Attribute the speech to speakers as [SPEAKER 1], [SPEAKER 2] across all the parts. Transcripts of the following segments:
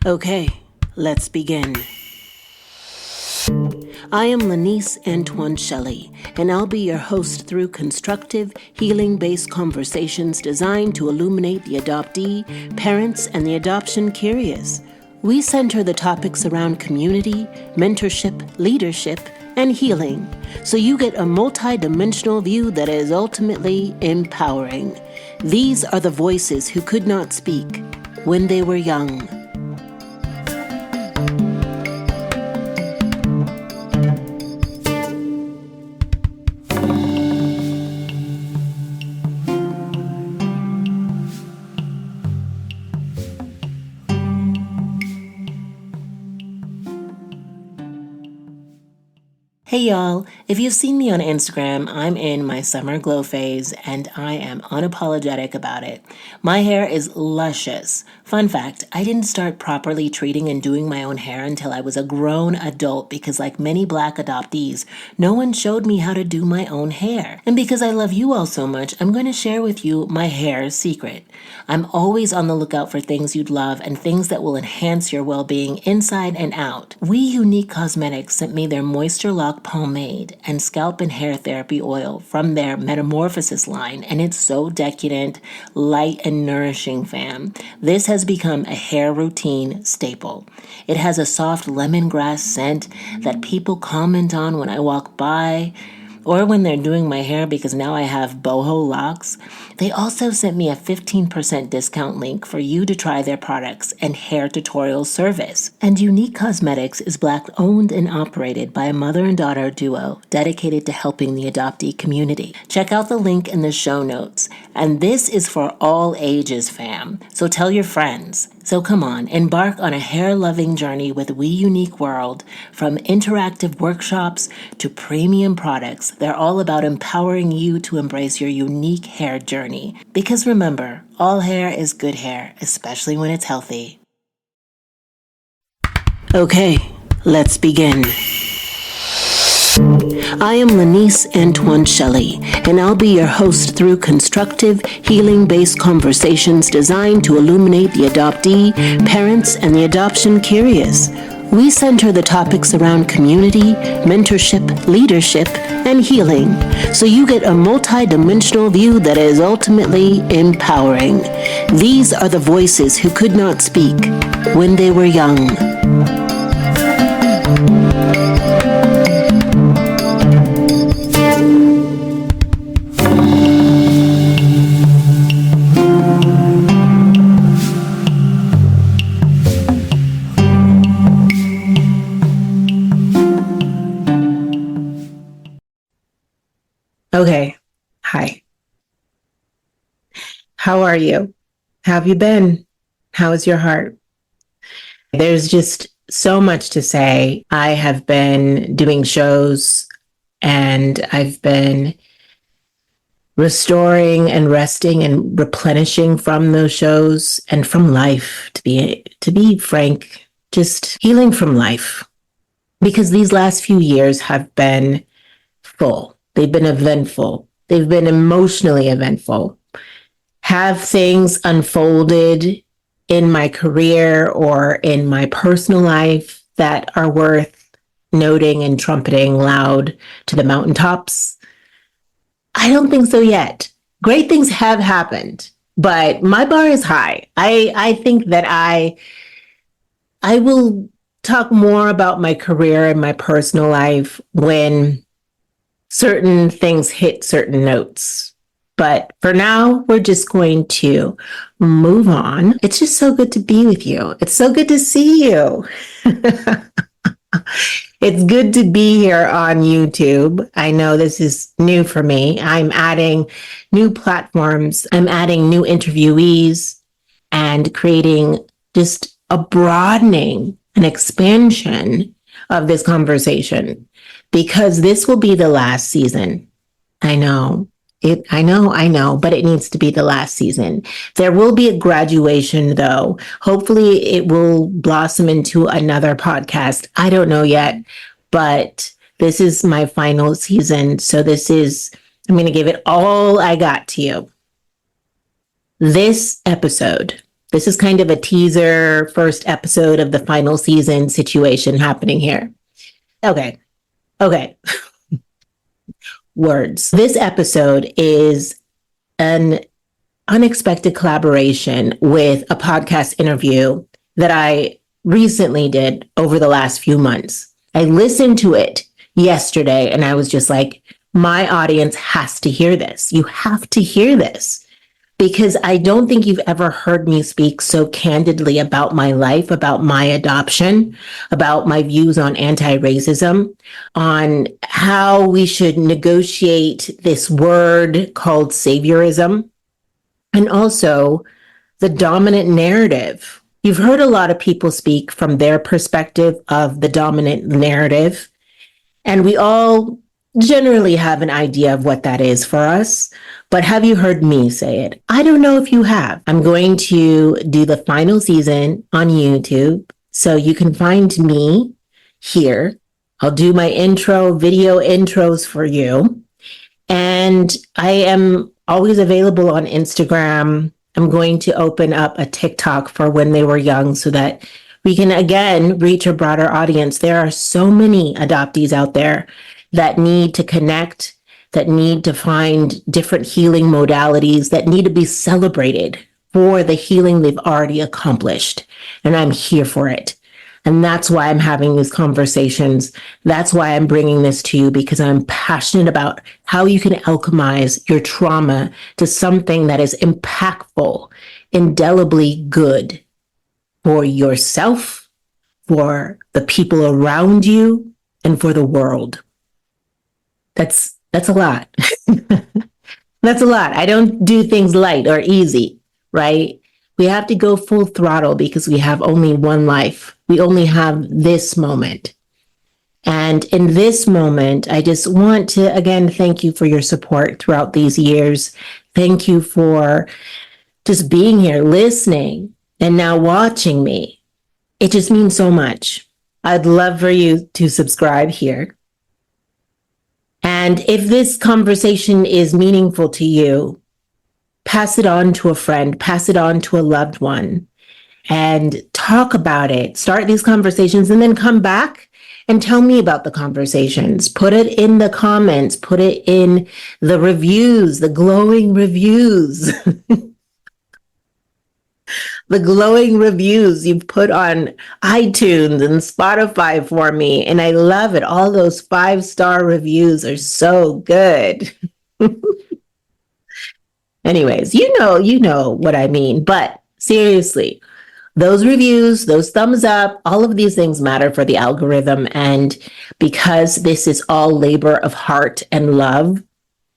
[SPEAKER 1] Okay, let's begin. I am Lanise Antoine Shelley, and I'll be your host through constructive, healing-based conversations designed to illuminate the adoptee, parents, and the adoption curious. We center the topics around community, mentorship, leadership, and healing, so you get a multi-dimensional view that is ultimately empowering. These are the voices who could not speak when they were young. Hey y'all, if you've seen me on Instagram, I'm in my summer glow phase and I am unapologetic about it. My hair is luscious. Fun fact, I didn't start properly treating and doing my own hair until I was a grown adult because like many Black adoptees, no one showed me how to do my own hair. And because I love you all so much, I'm going to share with you my hair secret. I'm always on the lookout for things you'd love and things that will enhance your well-being inside and out. We Unique Cosmetics sent me their Moisture Lock pomade and scalp and hair therapy oil from their Metamorphosis line, and it's so decadent, light, and nourishing, fam. This has become a hair routine staple. It has a soft lemongrass scent that people comment on when I walk by or when they're doing my hair because now I have boho locks. They also sent me a 15% discount link for you to try their products and hair tutorial service. And Unique Cosmetics is Black owned and operated by a mother and daughter duo dedicated to helping the adoptee community. Check out the link in the show notes. And this is for all ages, fam. So tell your friends. So come on, embark on a hair-loving journey with We Unique World. From interactive workshops to premium products, they're all about empowering you to embrace your unique hair journey. Because remember, all hair is good hair, especially when it's healthy. Okay, let's begin. I am Lanise Antoine Shelley, and I'll be your host through constructive, healing-based conversations designed to illuminate the adoptee, parents, and the adoption curious. We center the topics around community, mentorship, leadership, and healing, so you get a multi-dimensional view that is ultimately empowering. These are the voices who could not speak when they were young. Okay. Hi. How are you? How have you been? How is your heart? There's just so much to say. I have been doing shows and I've been restoring and resting and replenishing from those shows and from life, to be frank, just healing from life. Because these last few years have been full. They've been eventful. They've been emotionally eventful. Have things unfolded in my career or in my personal life that are worth noting and trumpeting loud to the mountaintops? I don't think so yet. Great things have happened, but my bar is high. I think that I will talk more about my career and my personal life when certain things hit certain notes. But for now, we're just going to move on. It's just so good to be with you. It's so good to see you. It's good to be here on YouTube. I know this is new for me. I'm adding new platforms. I'm adding new interviewees and creating just a broadening, an expansion of this conversation, because this will be the last season. I know, but it needs to be the last season. There will be a graduation though. Hopefully it will blossom into another podcast. I don't know yet, but this is my final season. So I'm going to give it all I got to you. This episode This is kind of a teaser first episode of the final season situation happening here. Okay. Words. This episode is an unexpected collaboration with a podcast interview that I recently did over the last few months. I listened to it yesterday and I was just like, my audience has to hear this. You have to hear this. Because I don't think you've ever heard me speak so candidly about my life, about my adoption, about my views on anti-racism, on how we should negotiate this word called saviorism, and also the dominant narrative. You've heard a lot of people speak from their perspective of the dominant narrative, and we all generally have an idea of what that is for us. But have you heard me say it? I don't know if you have. I'm going to do the final season on YouTube, so you can find me here. I'll do my video intros for you. And I am always available on Instagram. I'm going to open up a TikTok for when they were young so that we can, again, reach a broader audience. There are so many adoptees out there that need to connect, that need to find different healing modalities, that need to be celebrated for the healing they've already accomplished. And I'm here for it. And that's why I'm having these conversations. That's why I'm bringing this to you, because I'm passionate about how you can alchemize your trauma to something that is impactful, indelibly good for yourself, for the people around you, and for the world. That's a lot. That's a lot. I don't do things light or easy, right? We have to go full throttle because we have only one life. We only have this moment. And in this moment, I just want to, again, thank you for your support throughout these years. Thank you for just being here, listening, and now watching me. It just means so much. I'd love for you to subscribe here. And if this conversation is meaningful to you, pass it on to a friend, pass it on to a loved one, and talk about it. Start these conversations and then come back and tell me about the conversations. Put it in the comments, put it in the reviews, the glowing reviews. The glowing reviews you've put on iTunes and Spotify for me. And I love it. All those 5-star reviews are so good. Anyways, you know what I mean. But seriously, those reviews, those thumbs up, all of these things matter for the algorithm. And because this is all labor of heart and love,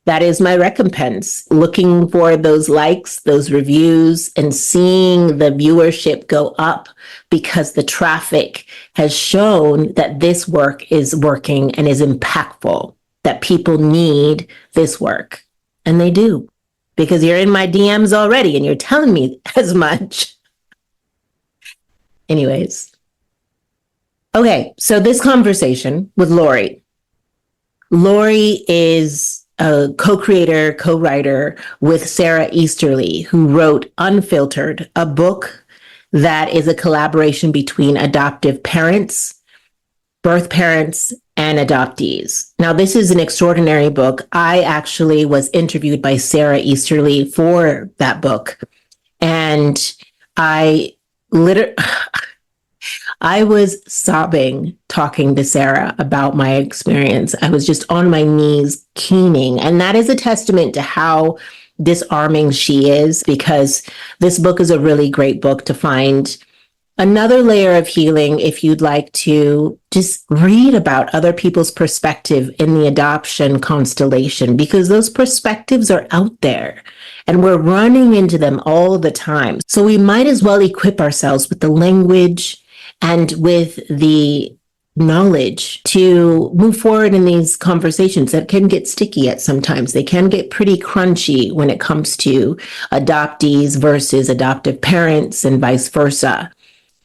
[SPEAKER 1] that is my recompense. Looking for those likes, those reviews, and seeing the viewership go up because the traffic has shown that this work is working and is impactful, that people need this work. And they do, because you're in my DMs already and you're telling me as much. Anyways. Okay, so this conversation with Lori. Lori is a co-creator, co-writer with Sarah Easterly, who wrote Unfiltered, a book that is a collaboration between adoptive parents, birth parents, and adoptees. Now, this is an extraordinary book. I actually was interviewed by Sarah Easterly for that book. And I was sobbing talking to Sarah about my experience. I was just on my knees keening. And that is a testament to how disarming she is, because this book is a really great book to find another layer of healing if you'd like to just read about other people's perspective in the adoption constellation, because those perspectives are out there and we're running into them all the time. So we might as well equip ourselves with the language and with the knowledge to move forward in these conversations that can get sticky at sometimes. They can get pretty crunchy when it comes to adoptees versus adoptive parents and vice versa,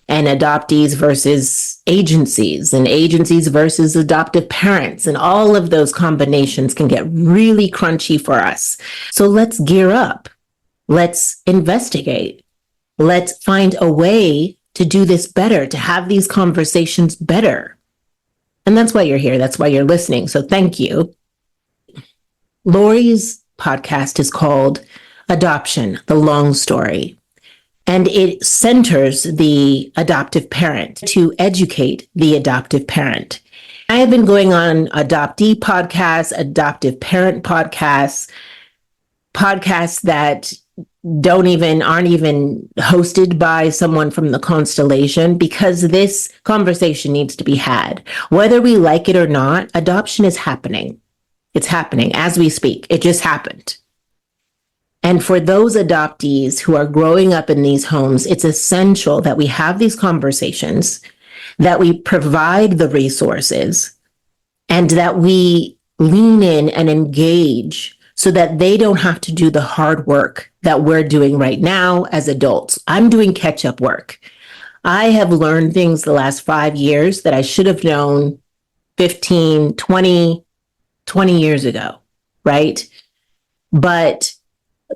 [SPEAKER 1] and adoptees versus agencies, and agencies versus adoptive parents. And all of those combinations can get really crunchy for us. So let's gear up. Let's investigate. Let's find a way to do this better, to have these conversations better. And that's why you're here. That's why you're listening. So thank you. Lori's podcast is called Adoption, the Long Story. And it centers the adoptive parent to educate the adoptive parent. I have been going on adoptee podcasts, adoptive parent podcasts, podcasts that aren't even hosted by someone from the constellation, because this conversation needs to be had. Whether we like it or not, adoption is happening. It's happening as we speak. It just happened. And for those adoptees who are growing up in these homes, it's essential that we have these conversations, that we provide the resources, and that we lean in and engage so that they don't have to do the hard work that we're doing right now as adults. I'm doing catch-up work. I have learned things the last 5 years that I should have known 15, 20 years ago, right? But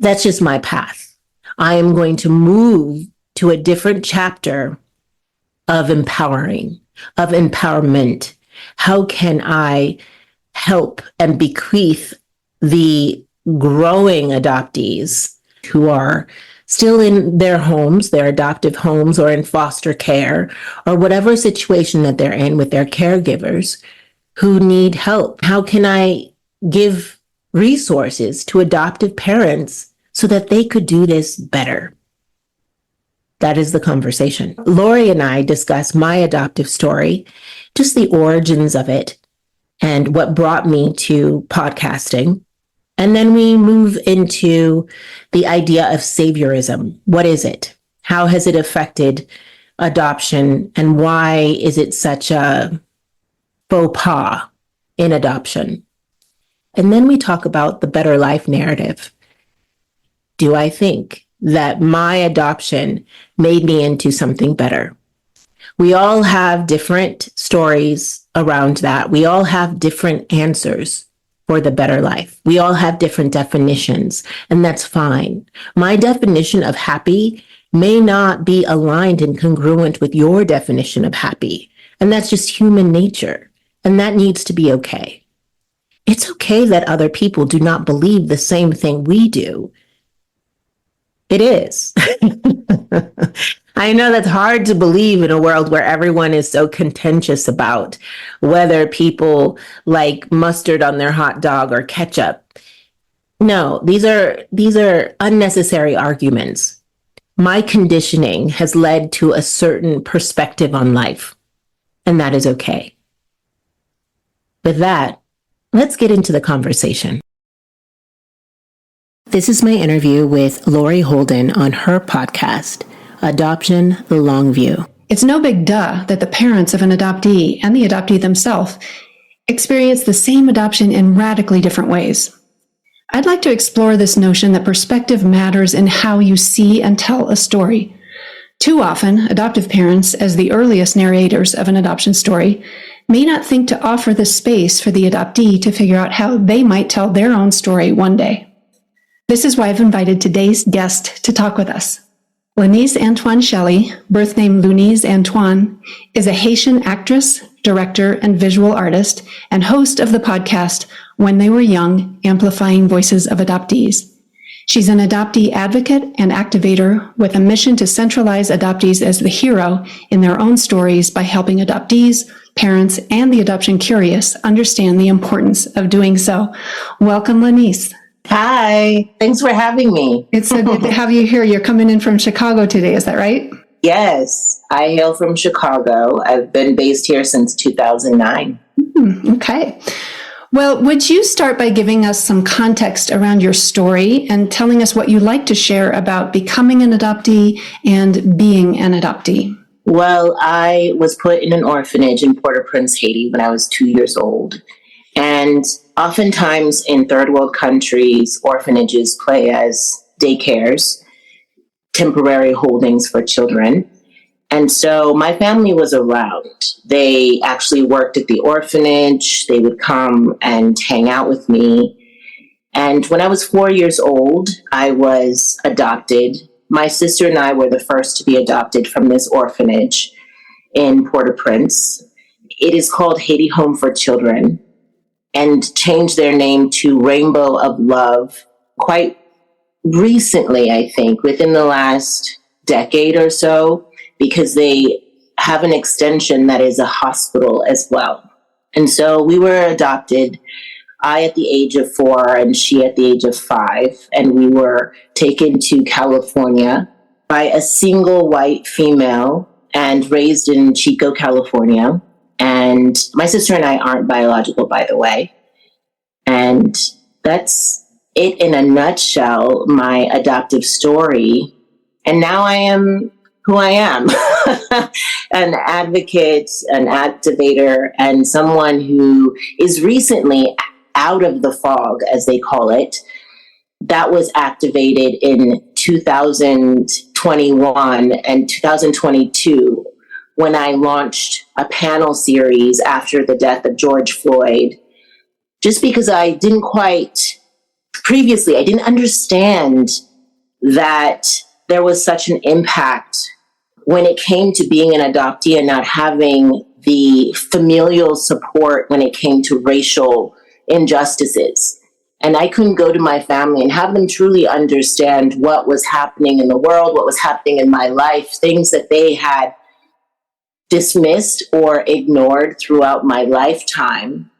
[SPEAKER 1] that's just my path. I am going to move to a different chapter of empowering, of empowerment. How can I help and bequeath the growing adoptees who are still in their homes, their adoptive homes, or in foster care, or whatever situation that they're in with their caregivers who need help? How can I give resources to adoptive parents so that they could do this better? That is the conversation. Lori and I discuss my adoptive story, just the origins of it, and what brought me to podcasting. And then we move into the idea of saviorism. What is it? How has it affected adoption? And why is it such a faux pas in adoption? And then we talk about the better life narrative. Do I think that my adoption made me into something better? We all have different stories around that. We all have different answers for the better life. We all have different definitions, and that's fine. My definition of happy may not be aligned and congruent with your definition of happy, and that's just human nature, and that needs to be okay. It's okay that other people do not believe the same thing we do. It is. I know that's hard to believe in a world where everyone is so contentious about whether people like mustard on their hot dog or ketchup. No, these are unnecessary arguments. My conditioning has led to a certain perspective on life, and that is okay. With that, let's get into the conversation. This is my interview with Lori Holden on her podcast, Adoption, the Long View.
[SPEAKER 2] It's no big duh that the parents of an adoptee and the adoptee themselves experience the same adoption in radically different ways. I'd like to explore this notion that perspective matters in how you see and tell a story. Too often, adoptive parents, as the earliest narrators of an adoption story, may not think to offer the space for the adoptee to figure out how they might tell their own story one day. This is why I've invited today's guest to talk with us. Lanise Antoine Shelley, birth name Lunise Antoine, is a Haitian actress, director, and visual artist, and host of the podcast When They Were Young, Amplifying Voices of Adoptees. She's an adoptee advocate and activator with a mission to centralize adoptees as the hero in their own stories by helping adoptees, parents, and the adoption curious understand the importance of doing so. Welcome, Lanise.
[SPEAKER 1] Hi, thanks for having me.
[SPEAKER 2] It's so good to have you here. You're coming in from Chicago today, is that right?
[SPEAKER 1] Yes, I hail from Chicago. I've been based here since 2009.
[SPEAKER 2] Okay. Well, would you start by giving us some context around your story and telling us what you'd like to share about becoming an adoptee and being an adoptee?
[SPEAKER 1] Well, I was put in an orphanage in Port-au-Prince, Haiti when I was 2 years old. And oftentimes in third world countries, orphanages play as daycares, temporary holdings for children. And so my family was around. They actually worked at the orphanage. They would come and hang out with me. And when I was 4 years old, I was adopted My sister and I were the first to be adopted from this orphanage in Port-au-Prince. It is called Haiti Home for Children, and changed their name to Rainbow of Love quite recently, I think, within the last decade or so, because they have an extension that is a hospital as well. And so we were adopted, I at the age of 4 and she at the age of 5, and we were taken to California by a single white female and raised in Chico, California. And my sister and I aren't biological, by the way. And that's it in a nutshell, my adoptive story. And now I am who I am, an advocate, an activator, and someone who is recently out of the fog, as they call it. That was activated in 2021 and 2022 when I launched a panel series after the death of George Floyd, just because I didn't understand that there was such an impact when it came to being an adoptee and not having the familial support when it came to racial injustices. And I couldn't go to my family and have them truly understand what was happening in the world, what was happening in my life, things that they had dismissed or ignored throughout my lifetime.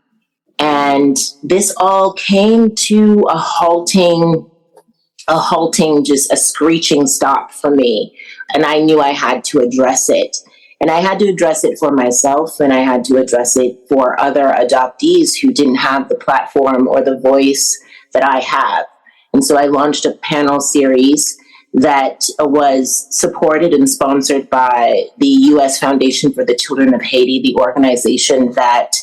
[SPEAKER 1] And this all came to a halting, just a screeching stop for me. And I knew I had to address it. And I had to address it for myself, and I had to address it for other adoptees who didn't have the platform or the voice that I have. And so I launched a panel series that was supported and sponsored by the U.S. Foundation for the Children of Haiti, the organization that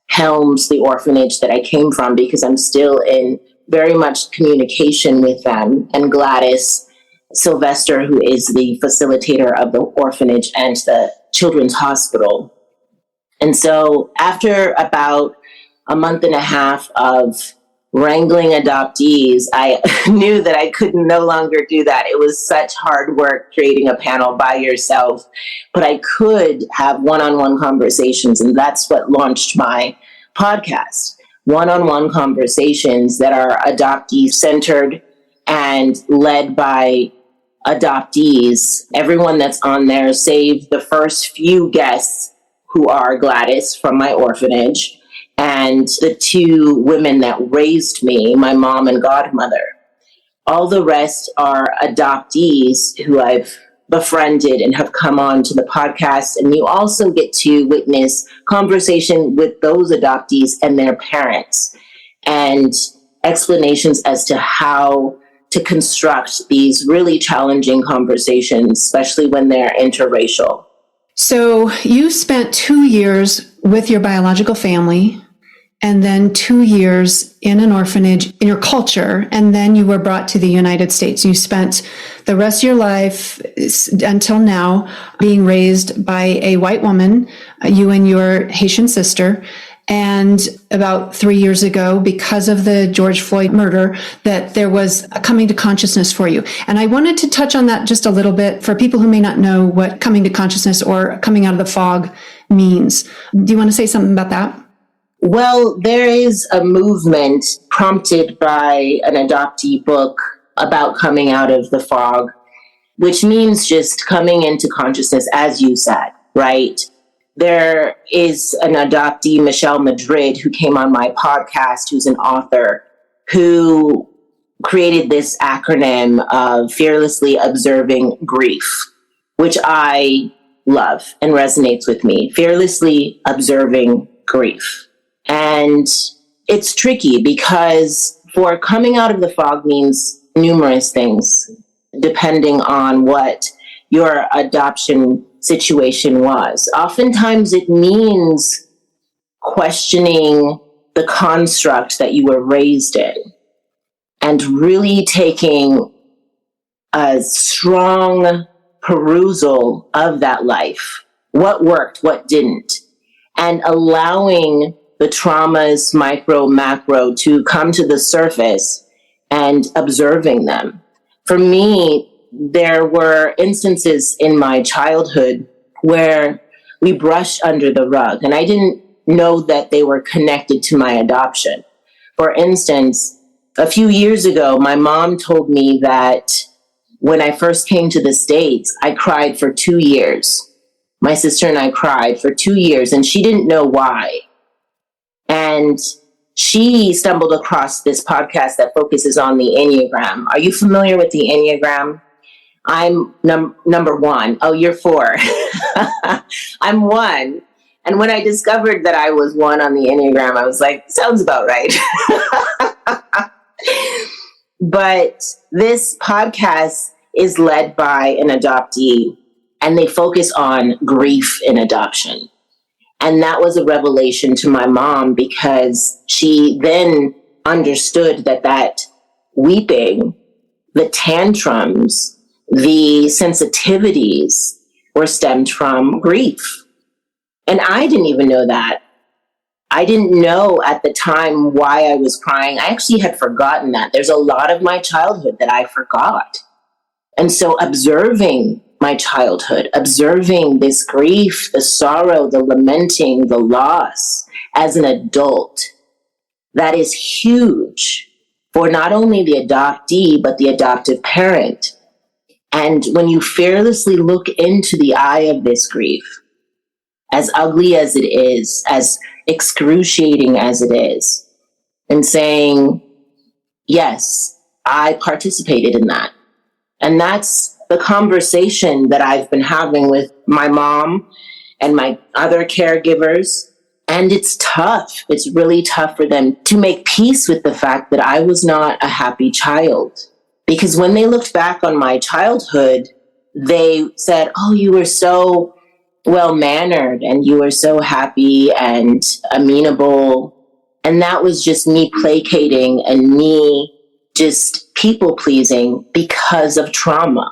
[SPEAKER 1] helms the orphanage that I came from, because I'm still in very much communication with them, and Gladys Sylvester, who is the facilitator of the orphanage and the children's hospital. And so after about a month and a half of wrangling adoptees, I knew that I could no longer do that. It was such hard work creating a panel by yourself, but I could have one-on-one conversations, and that's what launched my podcast. One-on-one conversations that are adoptee-centered and led by adoptees. Everyone that's on there, save the first few guests, who are Gladys from my orphanage, and the 2 women that raised me, my mom and godmother. All the rest are adoptees who I've befriended and have come on to the podcast. And you also get to witness conversation with those adoptees and their parents, and explanations as to how to construct these really challenging conversations, especially when they're interracial.
[SPEAKER 2] So you spent 2 years with your biological family, and then 2 years in an orphanage in your culture, and then you were brought to the United States. You spent the rest of your life until now being raised by a white woman, you and your Haitian sister. And about 3 years ago, because of the George Floyd murder, that there was a coming to consciousness for you. And I wanted to touch on that just a little bit for people who may not know what coming to consciousness or coming out of the fog means. Do you want to say something about that?
[SPEAKER 1] Well, there is a movement prompted by an adoptee book about coming out of the fog, which means just coming into consciousness, as you said, right? There is an adoptee, Michelle Madrid, who came on my podcast, who's an author, who created this acronym of fearlessly observing grief, which I love and resonates with me. Fearlessly observing grief. And it's tricky because for coming out of the fog means numerous things, depending on what your adoption situation was. Oftentimes it means questioning the construct that you were raised in and really taking a strong perusal of that life. What worked, what didn't, and allowing the traumas, micro, macro, to come to the surface and observing them. For me, there were instances in my childhood where we brushed under the rug, and I didn't know that they were connected to my adoption. For instance, a few years ago, my mom told me that when I first came to the States, I cried for 2 years. My sister and I cried for 2 years, and she didn't know why. And she stumbled across this podcast that focuses on the Enneagram. Are you familiar with the Enneagram? I'm number 1. Oh, you're 4. I'm 1. And when I discovered that I was 1 on the Enneagram, I was like, sounds about right. But this podcast is led by an adoptee, and they focus on grief in adoption. And that was a revelation to my mom, because she then understood that weeping, the tantrums, the sensitivities were stemmed from grief. And I didn't even know that. I didn't know at the time why I was crying. I actually had forgotten that. There's a lot of my childhood that I forgot. And so observing my childhood, observing this grief, the sorrow, the lamenting, the loss as an adult, that is huge for not only the adoptee, but the adoptive parent. And when you fearlessly look into the eye of this grief, as ugly as it is, as excruciating as it is, and saying, yes, I participated in that. And that's the conversation that I've been having with my mom and my other caregivers. And it's tough. It's really tough for them to make peace with the fact that I was not a happy child. Because when they looked back on my childhood, they said, oh, you were so well-mannered and you were so happy and amenable. And that was just me placating and me just people-pleasing because of trauma.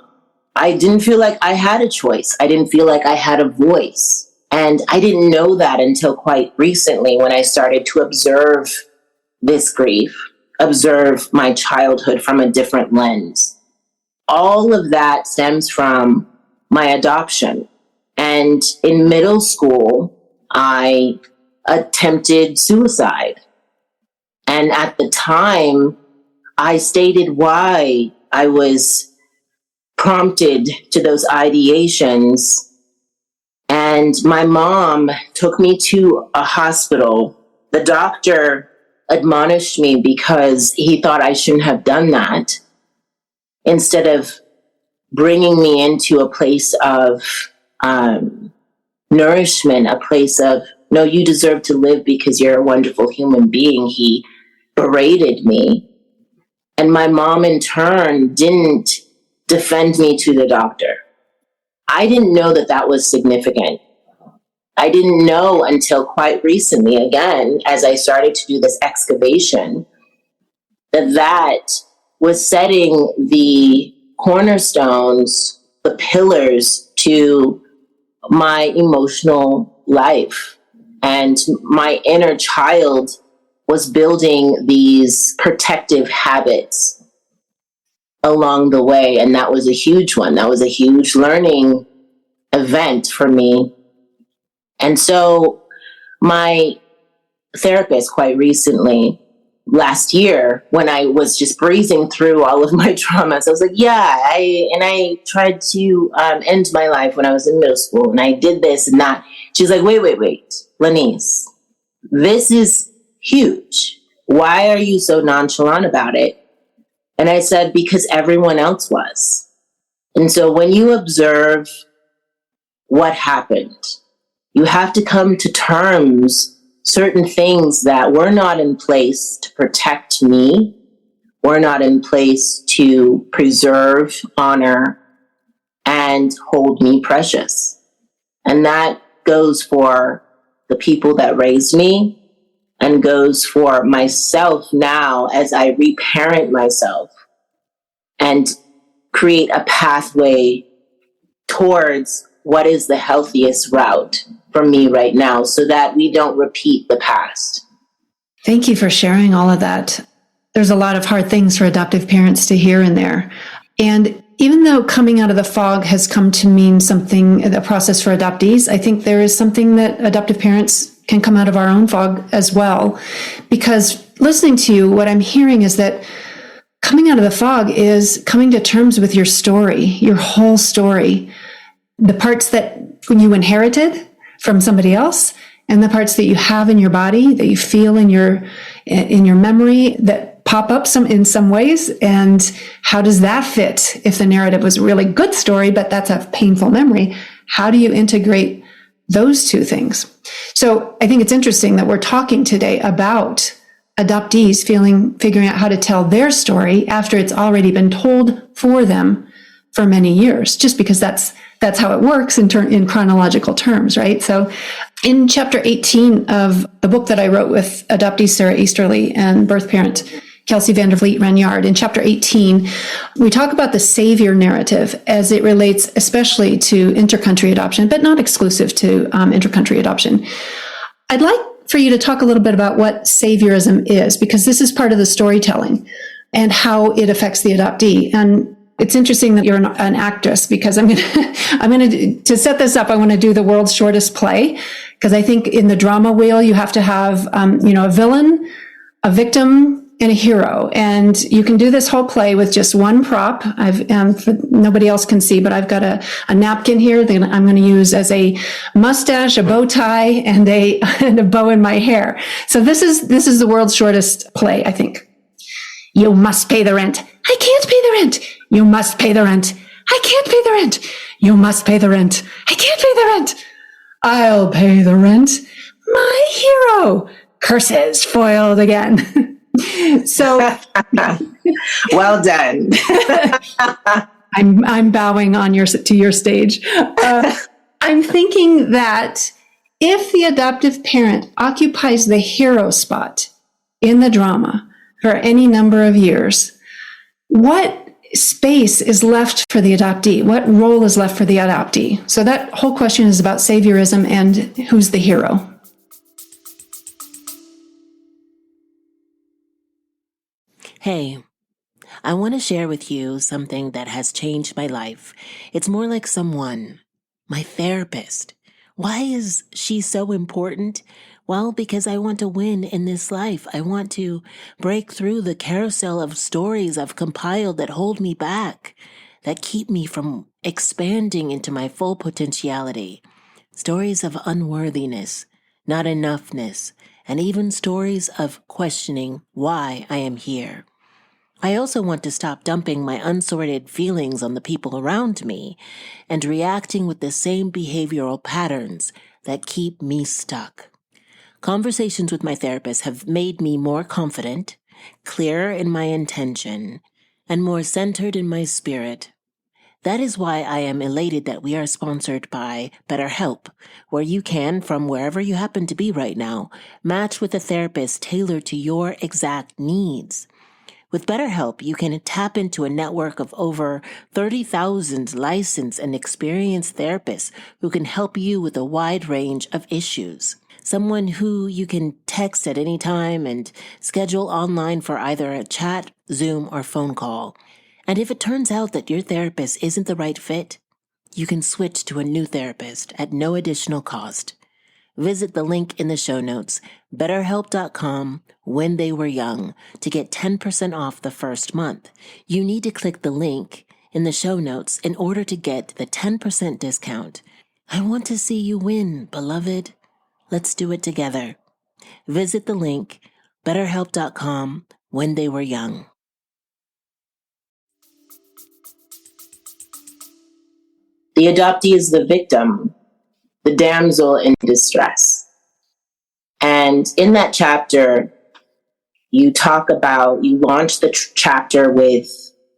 [SPEAKER 1] I didn't feel like I had a choice. I didn't feel like I had a voice. And I didn't know that until quite recently, when I started to observe this grief, observe my childhood from a different lens. All of that stems from my adoption. And in middle school, I attempted suicide. And at the time, I stated why I was prompted to those ideations. And my mom took me to a hospital. The doctor admonished me because he thought I shouldn't have done that, instead of bringing me into a place of nourishment, a place of, no, you deserve to live because you're a wonderful human being. He berated me. And my mom, in turn, didn't defend me to the doctor. I didn't know that that was significant. I didn't know until quite recently, again, as I started to do this excavation, that was setting the cornerstones, the pillars to my emotional life. And my inner child was building these protective habits along the way. And that was a huge one. That was a huge learning event for me. And so my therapist quite recently, last year, when I was just breezing through all of my traumas, I was like, I tried to end my life when I was in middle school, and I did this and that. She's like, wait, Lanise, this is huge. Why are you so nonchalant about it? And I said, because everyone else was. And so when you observe what happened, you have to come to terms, certain things that were not in place to protect me, were not in place to preserve, honor, and hold me precious. And that goes for the people that raised me, and goes for myself now as I reparent myself and create a pathway towards what is the healthiest route for me right now, so that we don't repeat the past.
[SPEAKER 2] Thank you for sharing all of that. There's a lot of hard things for adoptive parents to hear in there. And even though coming out of the fog has come to mean something, the process for adoptees, I think there is something that adoptive parents can come out of our own fog as well. Because listening to you, what I'm hearing is that coming out of the fog is coming to terms with your story, your whole story, the parts that you inherited from somebody else, and the parts that you have in your body, that you feel in your memory, that pop up in some ways. And how does that fit? If the narrative was a really good story, but that's a painful memory, how do you integrate those two things? So I think it's interesting that we're talking today about adoptees figuring out how to tell their story after it's already been told for them for many years, just because that's how it works in chronological terms, right? So in chapter 18 of the book that I wrote with adoptee Sarah Easterly and birth parent Kelsey Vandervliet Renyard, in chapter 18, we talk about the savior narrative as it relates especially to intercountry adoption, but not exclusive to intercountry adoption. I'd like for you to talk a little bit about what saviorism is, because this is part of the storytelling and how it affects the adoptee. And it's interesting that you're an actress, because I'm going to set this up. I want to do the world's shortest play, because I think in the drama wheel you have to have a villain, a victim, and a hero, and you can do this whole play with just one prop. Nobody else can see, but I've got a napkin here that I'm going to use as a mustache, a bow tie, and a bow in my hair. So this is the world's shortest play, I think. You must pay the rent. I can't pay the rent. You must pay the rent. I can't pay the rent. You must pay the rent. I can't pay the rent. I'll pay the rent. My hero. Curses foiled again. So
[SPEAKER 3] well done.
[SPEAKER 2] I'm bowing to your stage. I'm thinking that if the adoptive parent occupies the hero spot in the drama for any number of years, what space is left for the adoptee? What role is left for the adoptee? So that whole question is about saviorism and who's the hero.
[SPEAKER 1] Hey, I want to share with you something that has changed my life. It's more like someone, my therapist. Why is she so important? Well, because I want to win in this life. I want to break through the carousel of stories I've compiled that hold me back, that keep me from expanding into my full potentiality. Stories of unworthiness, not enoughness, and even stories of questioning why I am here. I also want to stop dumping my unsorted feelings on the people around me and reacting with the same behavioral patterns that keep me stuck. Conversations with my therapist have made me more confident, clearer in my intention, and more centered in my spirit. That is why I am elated that we are sponsored by BetterHelp, where you can, from wherever you happen to be right now, match with a therapist tailored to your exact needs. With BetterHelp, you can tap into a network of over 30,000 licensed and experienced therapists who can help you with a wide range of issues. Someone who you can text at any time and schedule online for either a chat, Zoom, or phone call. And if it turns out that your therapist isn't the right fit, you can switch to a new therapist at no additional cost. Visit the link in the show notes, betterhelp.com, when they were young, to get 10% off the first month. You need to click the link in the show notes in order to get the 10% discount. I want to see you win, beloved. Let's do it together. Visit the link, betterhelp.com, when they were young.
[SPEAKER 3] The adoptee is the victim, the damsel in distress. And in that chapter, you launch the chapter with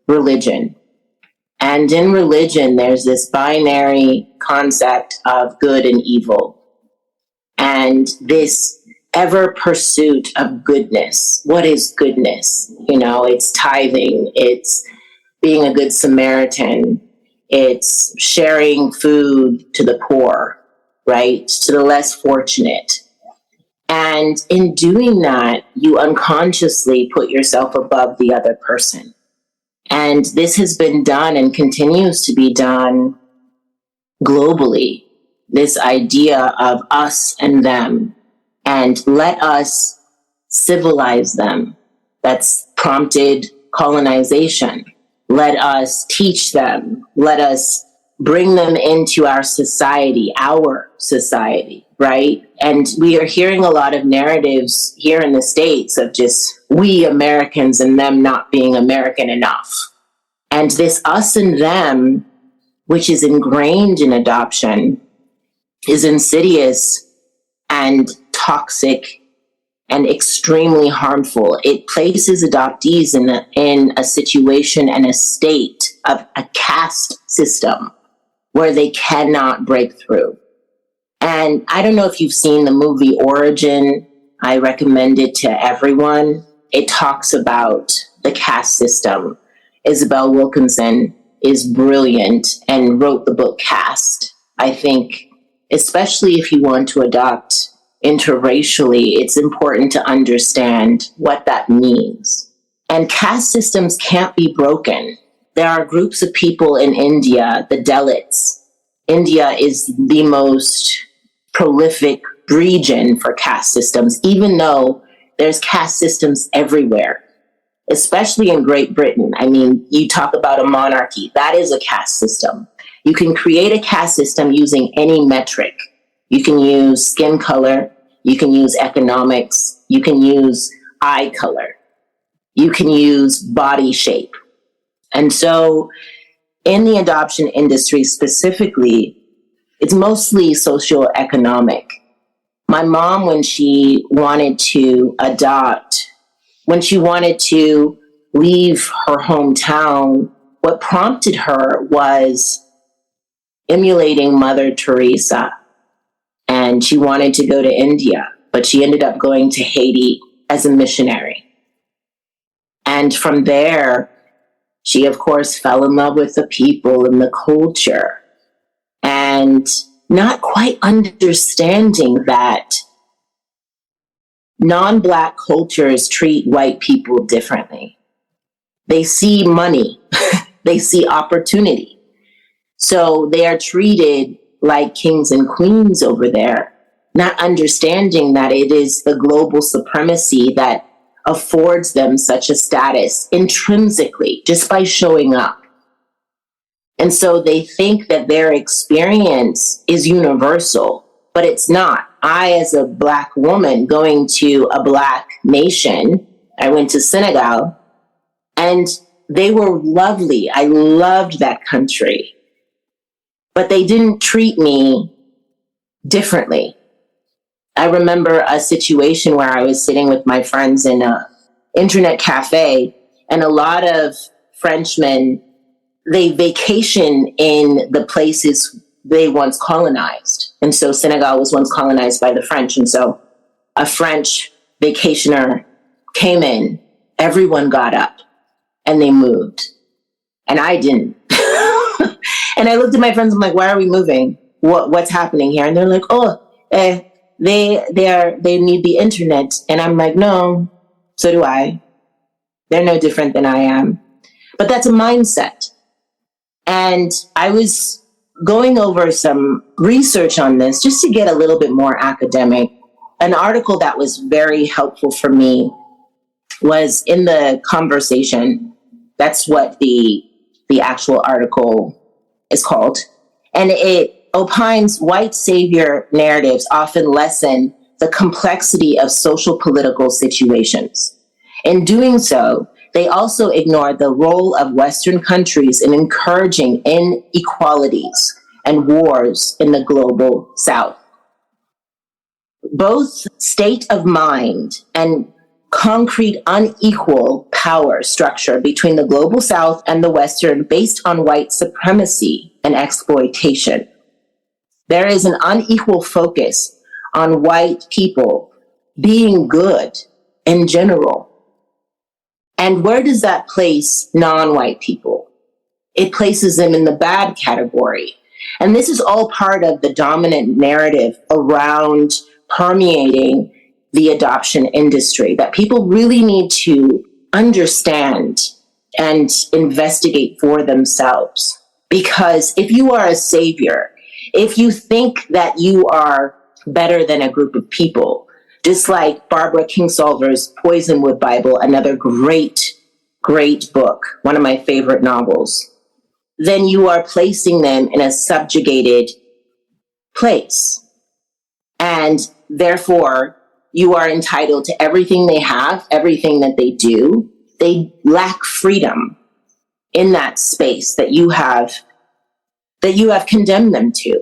[SPEAKER 3] religion. And in religion, there's this binary concept of good and evil. And this ever pursuit of goodness. What is goodness? It's tithing. It's being a good Samaritan. It's sharing food to the poor, right? To the less fortunate. And in doing that, you unconsciously put yourself above the other person. And this has been done and continues to be done globally. This idea of us and them, and let us civilize them. That's prompted colonization. Let us teach them. Let us bring them into our society, right? And we are hearing a lot of narratives here in the States of just we Americans and them not being American enough. And this us and them, which is ingrained in adoption, is insidious and toxic and extremely harmful. It places adoptees in a situation and a state of a caste system where they cannot break through. And I don't know if you've seen the movie Origin. I recommend it to everyone. It talks about the caste system. Isabel Wilkinson is brilliant and wrote the book Caste. I think, especially if you want to adopt interracially, it's important to understand what that means. And caste systems can't be broken. There are groups of people in India, the Dalits. India is the most prolific region for caste systems, even though there's caste systems everywhere, especially in Great Britain. I mean, you talk about a monarchy, that is a caste system. You can create a caste system using any metric. You can use skin color, you can use economics, you can use eye color, you can use body shape. And so in the adoption industry specifically, it's mostly socioeconomic. My mom, when she wanted to adopt, when she wanted to leave her hometown, what prompted her was emulating Mother Teresa. And she wanted to go to India, but she ended up going to Haiti as a missionary. And from there, she, of course, fell in love with the people and the culture, and not quite understanding that non-Black cultures treat white people differently. They see money, they see opportunity. So they are treated like kings and queens over there, not understanding that it is the global supremacy that affords them such a status intrinsically, just by showing up. And so they think that their experience is universal, but it's not. I, as a Black woman going to a Black nation, I went to Senegal, and they were lovely. I loved that country, but they didn't treat me differently. I remember a situation where I was sitting with my friends in an internet cafe, and a lot of Frenchmen, they vacation in the places they once colonized. And so Senegal was once colonized by the French. And so a French vacationer came in, everyone got up, and they moved. And I didn't. And I looked at my friends, I'm like, why are we moving? What's happening here? And they're like, they need the internet. And I'm like, no, so do I. They're no different than I am. But that's a mindset. And I was going over some research on this just to get a little bit more academic. An article that was very helpful for me was in the conversation. That's what the actual article is called. And it opines white savior narratives often lessen the complexity of social political situations. In doing so, they also ignore the role of Western countries in encouraging inequalities and wars in the global South. Both state of mind and concrete unequal power structure between the global South and the Western based on white supremacy and exploitation. There is an unequal focus on white people being good in general. And where does that place non-white people? It places them in the bad category. And this is all part of the dominant narrative around permeating the adoption industry that people really need to understand and investigate for themselves. Because if you are a savior, if you think that you are better than a group of people, just like Barbara Kinsolver's Poisonwood Bible, another great book, one of my favorite novels, then you are placing them in a subjugated place. And therefore, you are entitled to everything they have, everything that they do. They lack freedom in that space that you have condemned them to.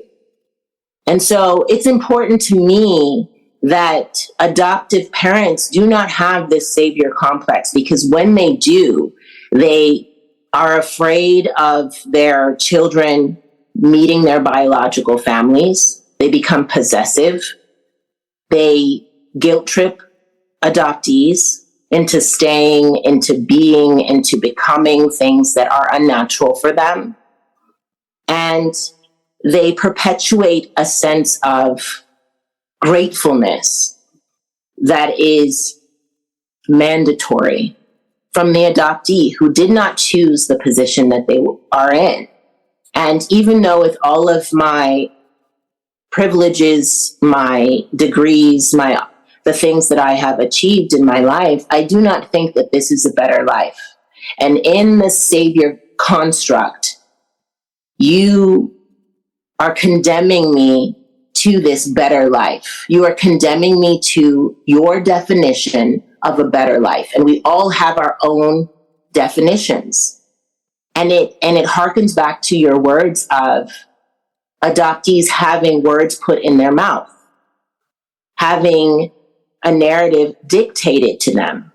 [SPEAKER 3] And so it's important to me that adoptive parents do not have this savior complex, because when they do, they are afraid of their children meeting their biological families. They become possessive. They guilt trip adoptees into staying, into being, into becoming things that are unnatural for them. And they perpetuate a sense of gratefulness that is mandatory from the adoptee, who did not choose the position that they are in. And even though with all of my privileges, my degrees, the things that I have achieved in my life, I do not think that this is a better life. And in the savior construct, you are condemning me to this better life. You are condemning me to your definition of a better life. And we all have our own definitions. And it harkens back to your words of adoptees having words put in their mouth, having a narrative dictated to them.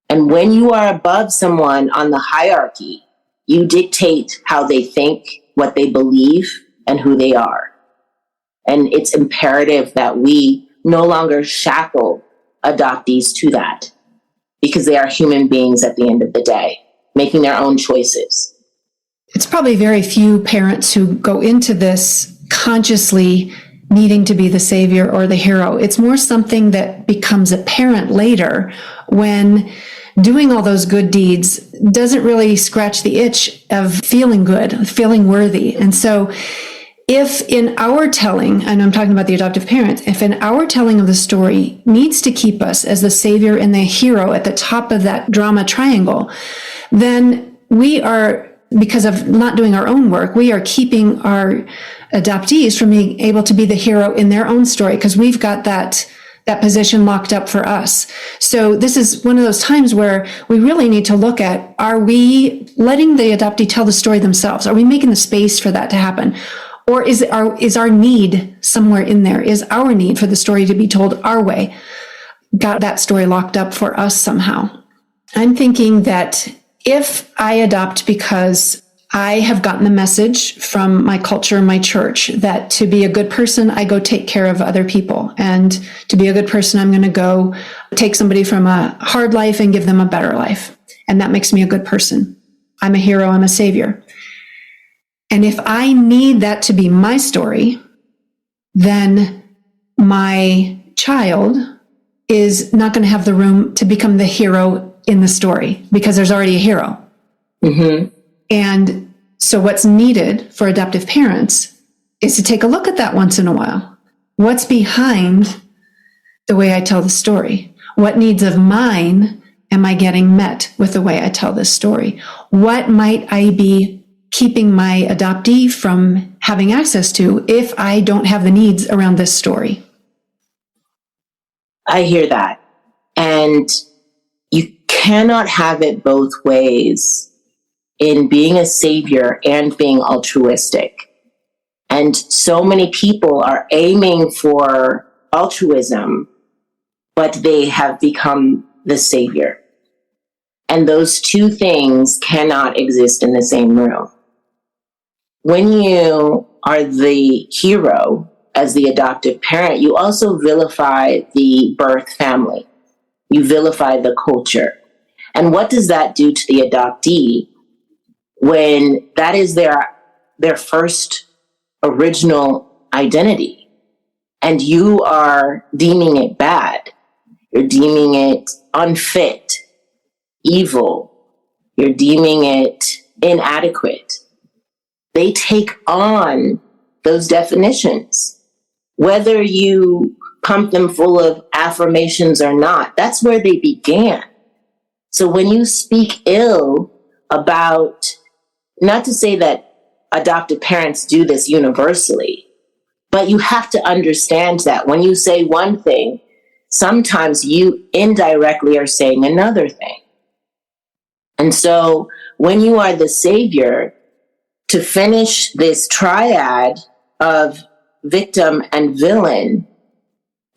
[SPEAKER 3] And when you are above someone on the hierarchy, you dictate how they think, what they believe, and who they are. And it's imperative that we no longer shackle adoptees to that, because they are human beings at the end of the day, making their own choices.
[SPEAKER 2] It's probably very few parents who go into this consciously needing to be the savior or the hero. It's more something that becomes apparent later when doing all those good deeds doesn't really scratch the itch of feeling good, feeling worthy. And so if in our telling, and I'm talking about the adoptive parents, if in our telling of the story needs to keep us as the savior and the hero at the top of that drama triangle, then we are, because of not doing our own work, we are keeping our adoptees from being able to be the hero in their own story, because we've got that position locked up for us. So this is one of those times where we really need to look at, are we letting the adoptee tell the story themselves? Are we making the space for that to happen? Or is our need somewhere in there? Is our need for the story to be told our way got that story locked up for us somehow? I'm thinking that if I adopt because I have gotten the message from my culture, my church, that to be a good person, I go take care of other people. And to be a good person, I'm going to go take somebody from a hard life and give them a better life. And that makes me a good person. I'm a hero. I'm a savior. And if I need that to be my story, then my child is not going to have the room to become the hero in the story, because there's already a hero.
[SPEAKER 3] Mm-hmm.
[SPEAKER 2] And so what's needed for adoptive parents is to take a look at that once in a while. What's behind the way I tell the story? What needs of mine am I getting met with the way I tell this story? What might I be keeping my adoptee from having access to if I don't have the needs around this story?
[SPEAKER 3] I hear that. And you cannot have it both ways in being a savior and being altruistic. And so many people are aiming for altruism, but they have become the savior. And those two things cannot exist in the same room. When you are the hero as the adoptive parent, you also vilify the birth family. You vilify the culture. And what does that do to the adoptee when that is their first original identity? And you are deeming it bad. You're deeming it unfit, evil. You're deeming it inadequate. They take on those definitions. Whether you pump them full of affirmations or not, that's where they began. So when you speak ill about, not to say that adoptive parents do this universally, but you have to understand that when you say one thing, sometimes you indirectly are saying another thing. And so when you are the savior, to finish this triad of victim and villain,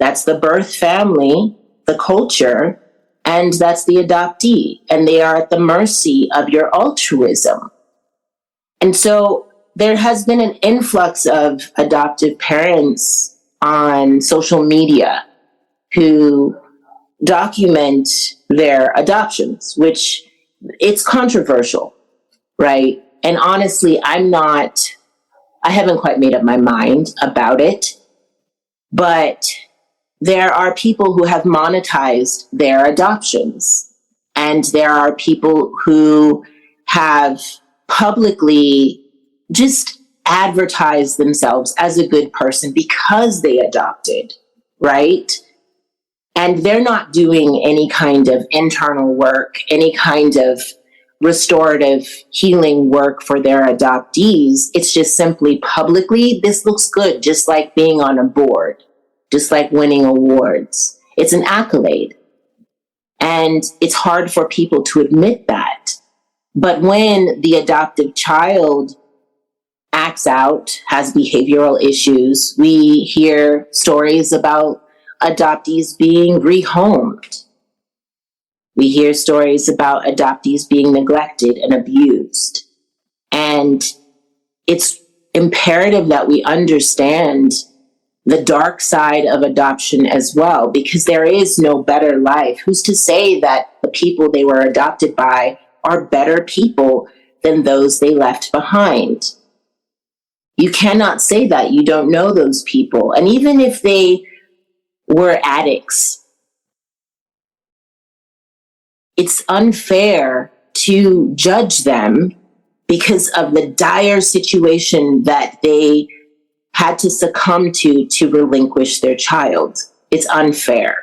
[SPEAKER 3] that's the birth family, the culture, and that's the adoptee. And they are at the mercy of your altruism. And so there has been an influx of adoptive parents on social media who document their adoptions, which it's controversial, right? And honestly, I haven't quite made up my mind about it, but there are people who have monetized their adoptions, and there are people who have publicly just advertised themselves as a good person because they adopted, right? And they're not doing any kind of internal work, any kind of restorative healing work for their adoptees. It's just simply publicly, this looks good, just like being on a board, just like winning awards. It's an accolade. And it's hard for people to admit that. But when the adoptive child acts out, has behavioral issues, we hear stories about adoptees being rehomed. We hear stories about adoptees being neglected and abused. And it's imperative that we understand the dark side of adoption as well, because there is no better life. Who's to say that the people they were adopted by are better people than those they left behind? You cannot say that. You don't know those people. And even if they were addicts, it's unfair to judge them because of the dire situation that they had to succumb to relinquish their child. It's unfair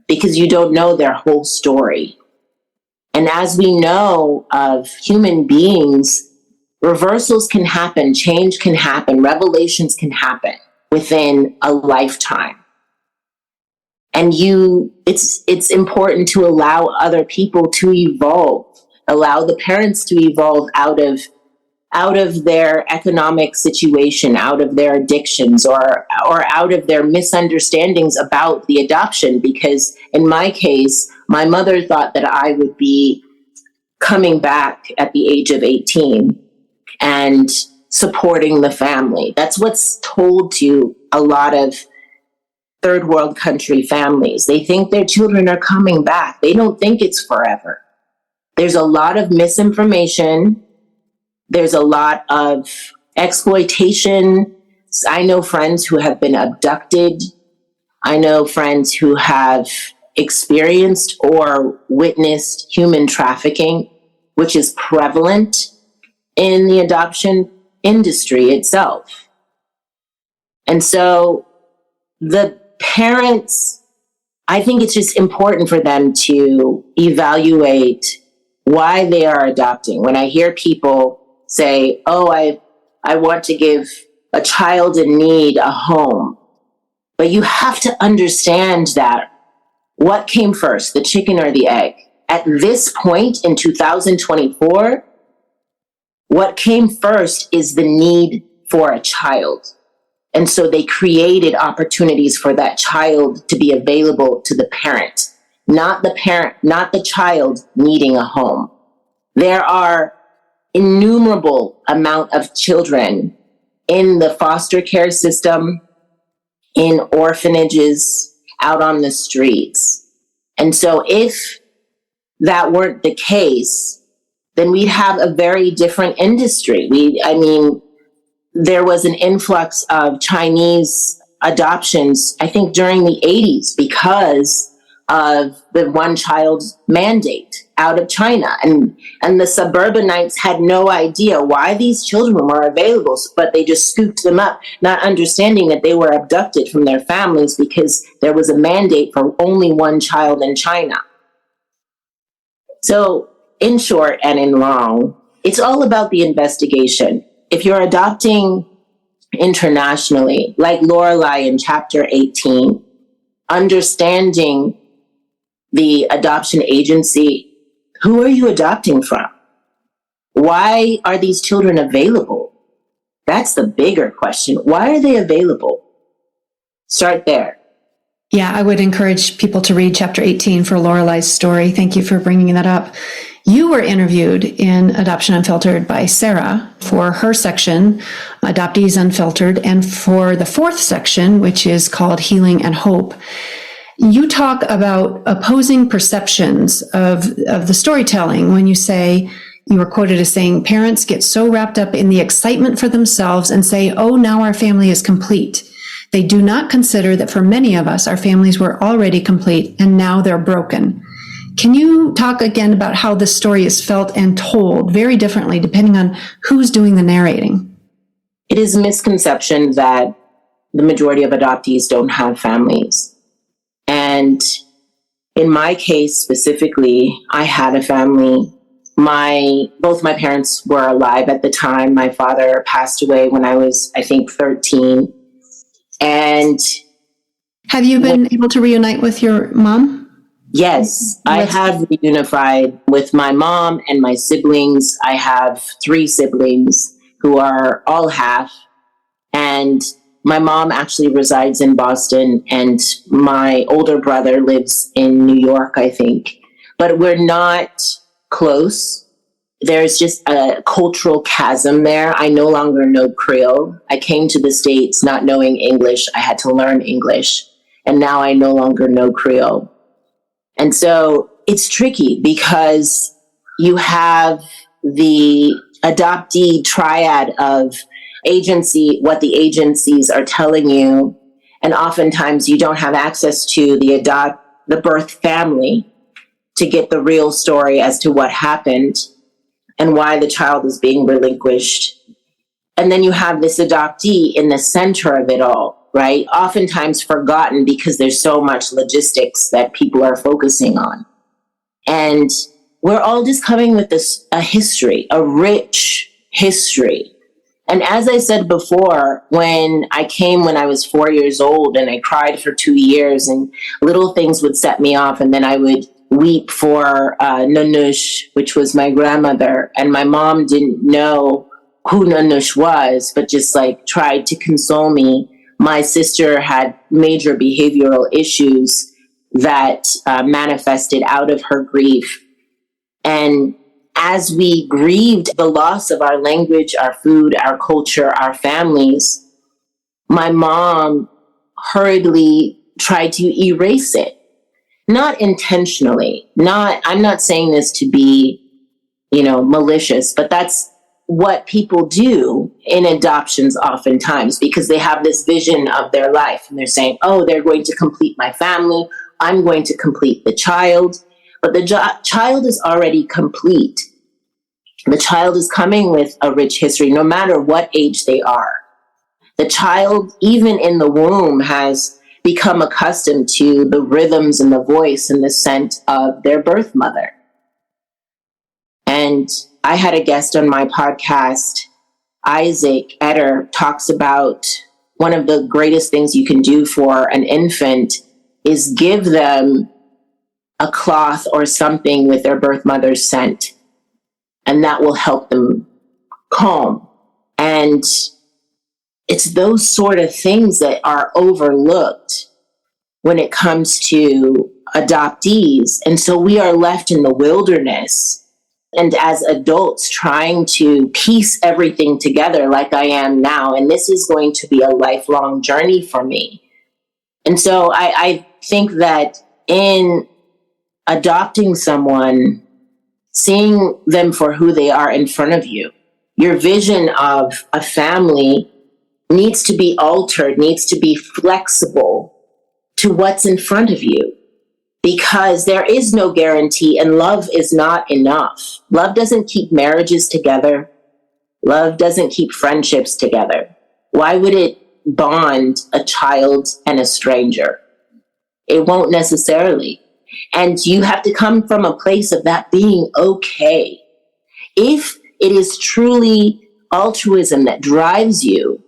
[SPEAKER 3] because you don't know their whole story. And as we know of human beings, reversals can happen, change can happen, revelations can happen within a lifetime. And it's important to allow other people to evolve, allow the parents to evolve out of their economic situation, out of their addictions, or out of their misunderstandings about the adoption. Because in my case, my mother thought that I would be coming back at the age of 18 and supporting the family. That's what's told to a lot of third world country families. They think their children are coming back. They don't think it's forever. There's a lot of misinformation. There's a lot of exploitation. I know friends who have been abducted. I know friends who have experienced or witnessed human trafficking, which is prevalent in the adoption industry itself. And so the parents, I think it's just important for them to evaluate why they are adopting. When I hear people say, oh, I want to give a child in need a home. But you have to understand that what came first, the chicken or the egg? At this point in 2024, what came first is the need for a child. And so they created opportunities for that child to be available to the parent, not the child needing a home. There are innumerable amount of children in the foster care system, in orphanages, out on the streets. And so if that weren't the case, then we'd have a very different industry. There was an influx of Chinese adoptions, I think during the 80s, because of the one child mandate out of China. And the suburbanites had no idea why these children were available, but they just scooped them up, not understanding that they were abducted from their families because there was a mandate for only one child in China. So in short and in long, it's all about the investigation. If you're adopting internationally, like Lorelei in chapter 18, understanding the adoption agency, who are you adopting from? Why are these children available? That's the bigger question. Why are they available? Start there.
[SPEAKER 2] Yeah, I would encourage people to read chapter 18 for Lorelei's story. Thank you for bringing that up. You were interviewed in Adoption Unfiltered by Sarah for her section, Adoptees Unfiltered, and for the fourth section, which is called Healing and Hope. You talk about opposing perceptions of the storytelling when you say, you were quoted as saying, parents get so wrapped up in the excitement for themselves and say, oh, now our family is complete. They do not consider that for many of us, our families were already complete and now they're broken. Can you talk again about how this story is felt and told very differently depending on who's doing the narrating?
[SPEAKER 3] It is a misconception that the majority of adoptees don't have families. And in my case specifically, I had a family. Both my parents were alive at the time. My father passed away when I was, I think, 13. And
[SPEAKER 2] have you been able to reunite with your mom?
[SPEAKER 3] Yes, I have reunified with my mom and my siblings. I have 3 siblings who are all half. And my mom actually resides in Boston, and my older brother lives in New York, I think. But we're not close. There's just a cultural chasm there. I no longer know Creole. I came to the States not knowing English. I had to learn English. And now I no longer know Creole. And so it's tricky because you have the adoptee triad of agency, what the agencies are telling you, and oftentimes you don't have access to the birth family to get the real story as to what happened and why the child is being relinquished. And then you have this adoptee in the center of it all, right? Oftentimes forgotten because there's so much logistics that people are focusing on. And we're all just coming with a history, a rich history. And as I said before, when I came when I was 4 years old and I cried for 2 years and little things would set me off, and then I would weep for Nunush, which was my grandmother. And my mom didn't know who Nunush was, but just tried to console me. My sister had major behavioral issues that manifested out of her grief. And as we grieved the loss of our language, our food, our culture, our families, my mom hurriedly tried to erase it. Not intentionally. I'm not saying this to be, malicious, but that's what people do in adoptions oftentimes, because they have this vision of their life and they're saying, oh, they're going to complete my family. I'm going to complete the child. But the child is already complete. The child is coming with a rich history, no matter what age they are. The child, even in the womb, has become accustomed to the rhythms and the voice and the scent of their birth mother. And I had a guest on my podcast, Isaac Etter, talks about one of the greatest things you can do for an infant is give them a cloth or something with their birth mother's scent, and that will help them calm. And it's those sort of things that are overlooked when it comes to adoptees. And so we are left in the wilderness, and as adults trying to piece everything together like I am now. And this is going to be a lifelong journey for me. And so I think that in adopting someone, seeing them for who they are in front of you, your vision of a family needs to be altered, needs to be flexible to what's in front of you. because there is no guarantee and love is not enough. Love doesn't keep marriages together. Love doesn't keep friendships together. Why would it bond a child and a stranger? It won't necessarily. And you have to come from a place of that being okay. If it is truly altruism that drives you,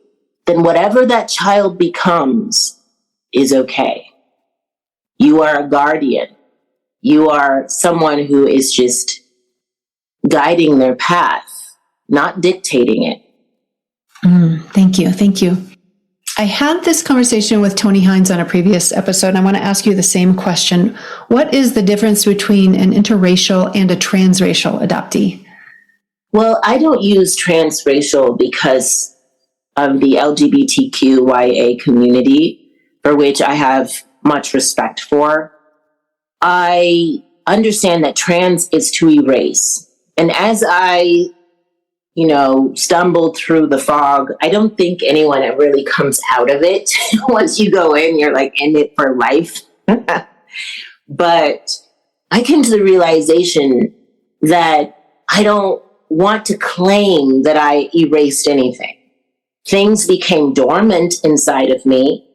[SPEAKER 3] then whatever that child becomes is okay. You are a guardian. You are someone who is just guiding their path, not dictating it.
[SPEAKER 2] Thank you. Thank you. I had this conversation with Tony Hines on a previous episode, and I want to ask you the same question. What is the difference between an interracial and a transracial adoptee?
[SPEAKER 3] Well, I don't use transracial because of the LGBTQIA community, for which I have much respect for. I understand that trans is to erase. And as I stumbled through the fog, I don't think anyone really comes out of it. Once you go in, you're like in it for life. But I came to the realization that I don't want to claim that I erased anything. Things became dormant inside of me,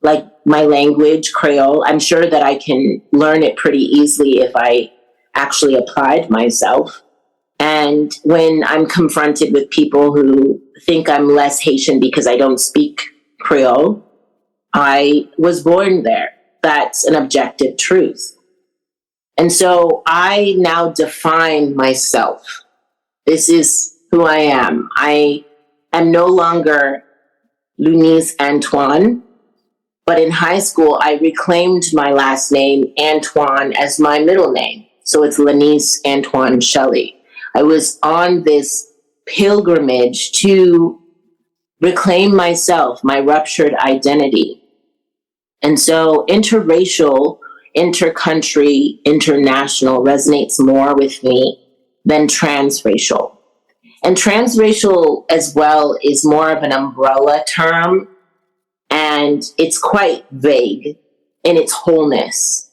[SPEAKER 3] like my language, Creole. I'm sure that I can learn it pretty easily if I actually applied myself. And when I'm confronted with people who think I'm less Haitian because I don't speak Creole, I was born there. That's an objective truth. And so I now define myself. This is who I am. I am no longer Lanise Antoine, but in high school, I reclaimed my last name, Antoine, as my middle name. So it's Lanise Antoine Shelley. I was on this pilgrimage to reclaim myself, my ruptured identity. And so interracial, intercountry, international resonates more with me than transracial. And transracial as well is more of an umbrella term, and it's quite vague in its wholeness.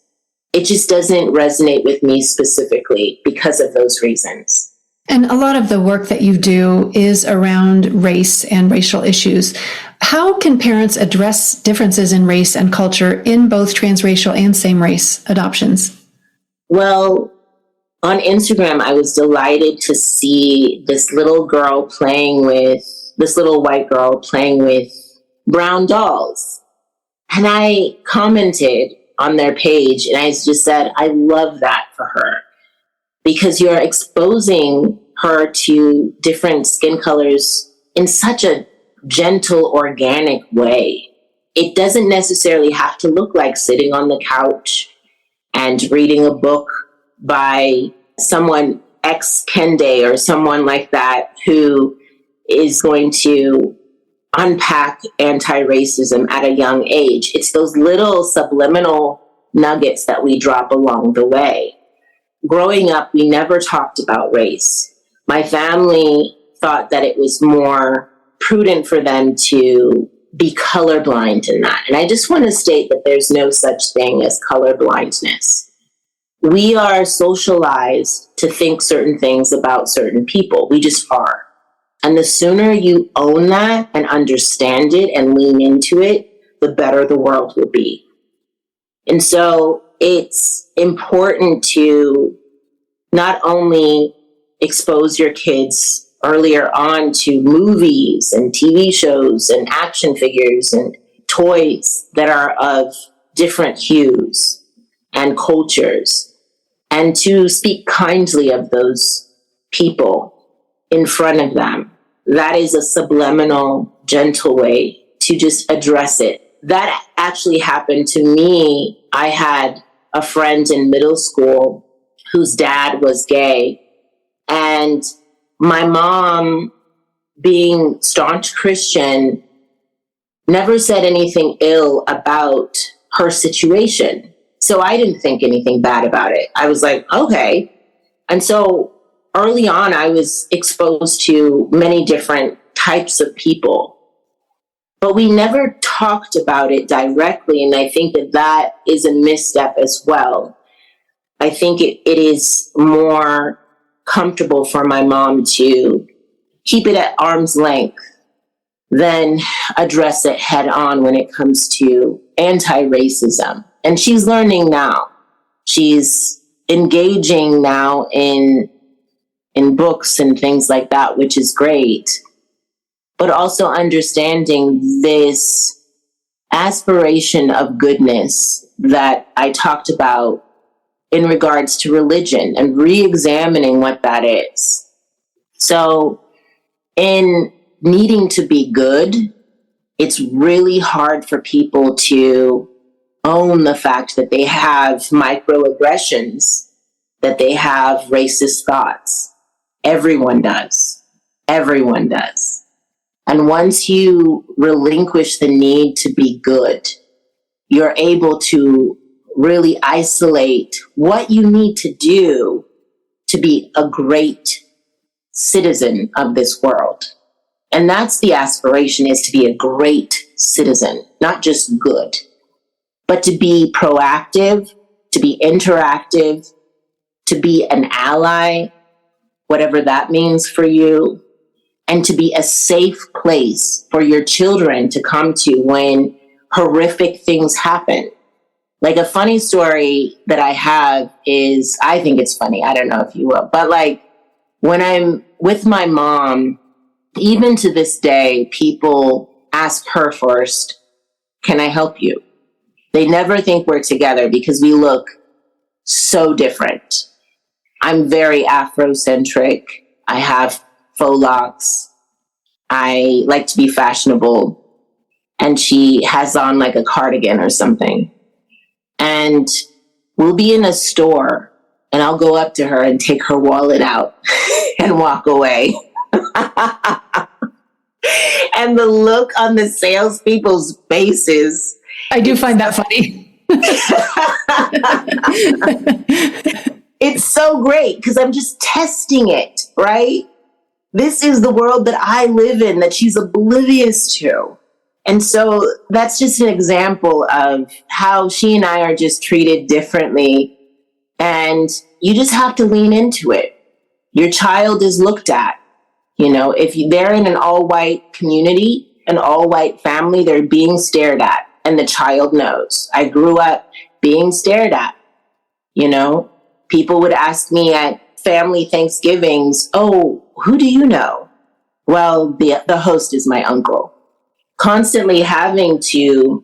[SPEAKER 3] It just doesn't resonate with me specifically because of those reasons.
[SPEAKER 2] And a lot of the work that you do is around race and racial issues. How can parents address differences in race and culture in both transracial and same-race adoptions?
[SPEAKER 3] Well, on Instagram, I was delighted to see this little white girl playing with brown dolls. And I commented on their page and I just said, I love that for her, because you're exposing her to different skin colors in such a gentle, organic way. It doesn't necessarily have to look like sitting on the couch and reading a book by someone ex Kende or someone like that who is going to unpack anti-racism at a young age. It's those little subliminal nuggets that we drop along the way. Growing up, we never talked about race. My family thought that it was more prudent for them to be colorblind in that. And I just want to state that there's no such thing as colorblindness. We are socialized to think certain things about certain people. We just are. And the sooner you own that and understand it and lean into it, the better the world will be. And so it's important to not only expose your kids earlier on to movies and TV shows and action figures and toys that are of different hues and cultures, and to speak kindly of those people in front of them. That is a subliminal, gentle way to just address it. That actually happened to me. I had a friend in middle school whose dad was gay, and my mom, being staunch Christian, never said anything ill about her situation. So I didn't think anything bad about it. I was like, okay. And so early on, I was exposed to many different types of people. but we never talked about it directly. And I think that that is a misstep as well. I think it is more comfortable for my mom to keep it at arm's length than address it head on when it comes to anti-racism. And she's learning now. She's engaging now in books and things like that, which is great. But also understanding this aspiration of goodness that I talked about in regards to religion and re-examining what that is. So in needing to be good, it's really hard for people to own the fact that they have microaggressions, that they have racist thoughts. Everyone does. Everyone does. And once you relinquish the need to be good, you're able to really isolate what you need to do to be a great citizen of this world. And that's the aspiration, is to be a great citizen, not just good, but to be proactive, to be interactive, to be an ally, whatever that means for you, and to be a safe place for your children to come to when horrific things happen. Like, a funny story that I have is, I think it's funny, I don't know if you will, but like when I'm with my mom, even to this day, people ask her first, can I help you? They never think we're together because we look so different. I'm very Afrocentric. I have faux locks. I like to be fashionable. And she has on like a cardigan or something. And we'll be in a store and I'll go up to her and take her wallet out and walk away. And the look on the salespeople's faces.
[SPEAKER 2] I do find that funny.
[SPEAKER 3] It's so great because I'm just testing it, right? This is the world that I live in that she's oblivious to. And so that's just an example of how she and I are just treated differently. And you just have to lean into it. Your child is looked at. You know, if they're in an all-white community, an all-white family, they're being stared at, and the child knows. I grew up being stared at. You know, people would ask me at family Thanksgivings, oh, who do you know? Well, the host is my uncle. Constantly having to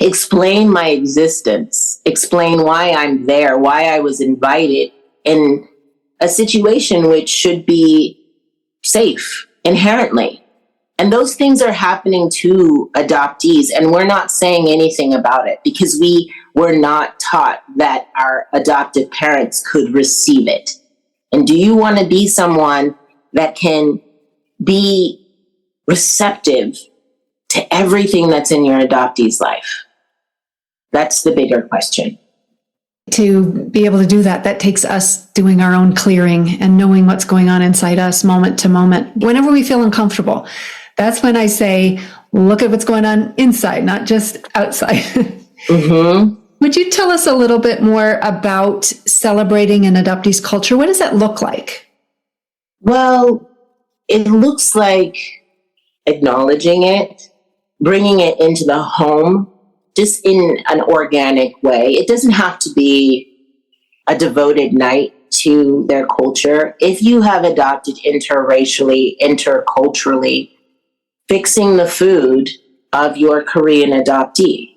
[SPEAKER 3] explain my existence, explain why I'm there, why I was invited in a situation which should be safe inherently. And those things are happening to adoptees, and we're not saying anything about it because we were not taught that our adoptive parents could receive it. And do you want to be someone that can be receptive to everything that's in your adoptee's life? That's the bigger question.
[SPEAKER 2] To be able to do that, that takes us doing our own clearing and knowing what's going on inside us moment to moment. Whenever we feel uncomfortable, that's when I say, look at what's going on inside, not just outside.
[SPEAKER 3] Mm-hmm.
[SPEAKER 2] Would you tell us a little bit more about celebrating an adoptee's culture? What does that look like?
[SPEAKER 3] Well, it looks like acknowledging it, bringing it into the home, just in an organic way. It doesn't have to be a devoted night to their culture. If you have adopted interracially, interculturally, fixing the food of your Korean adoptee,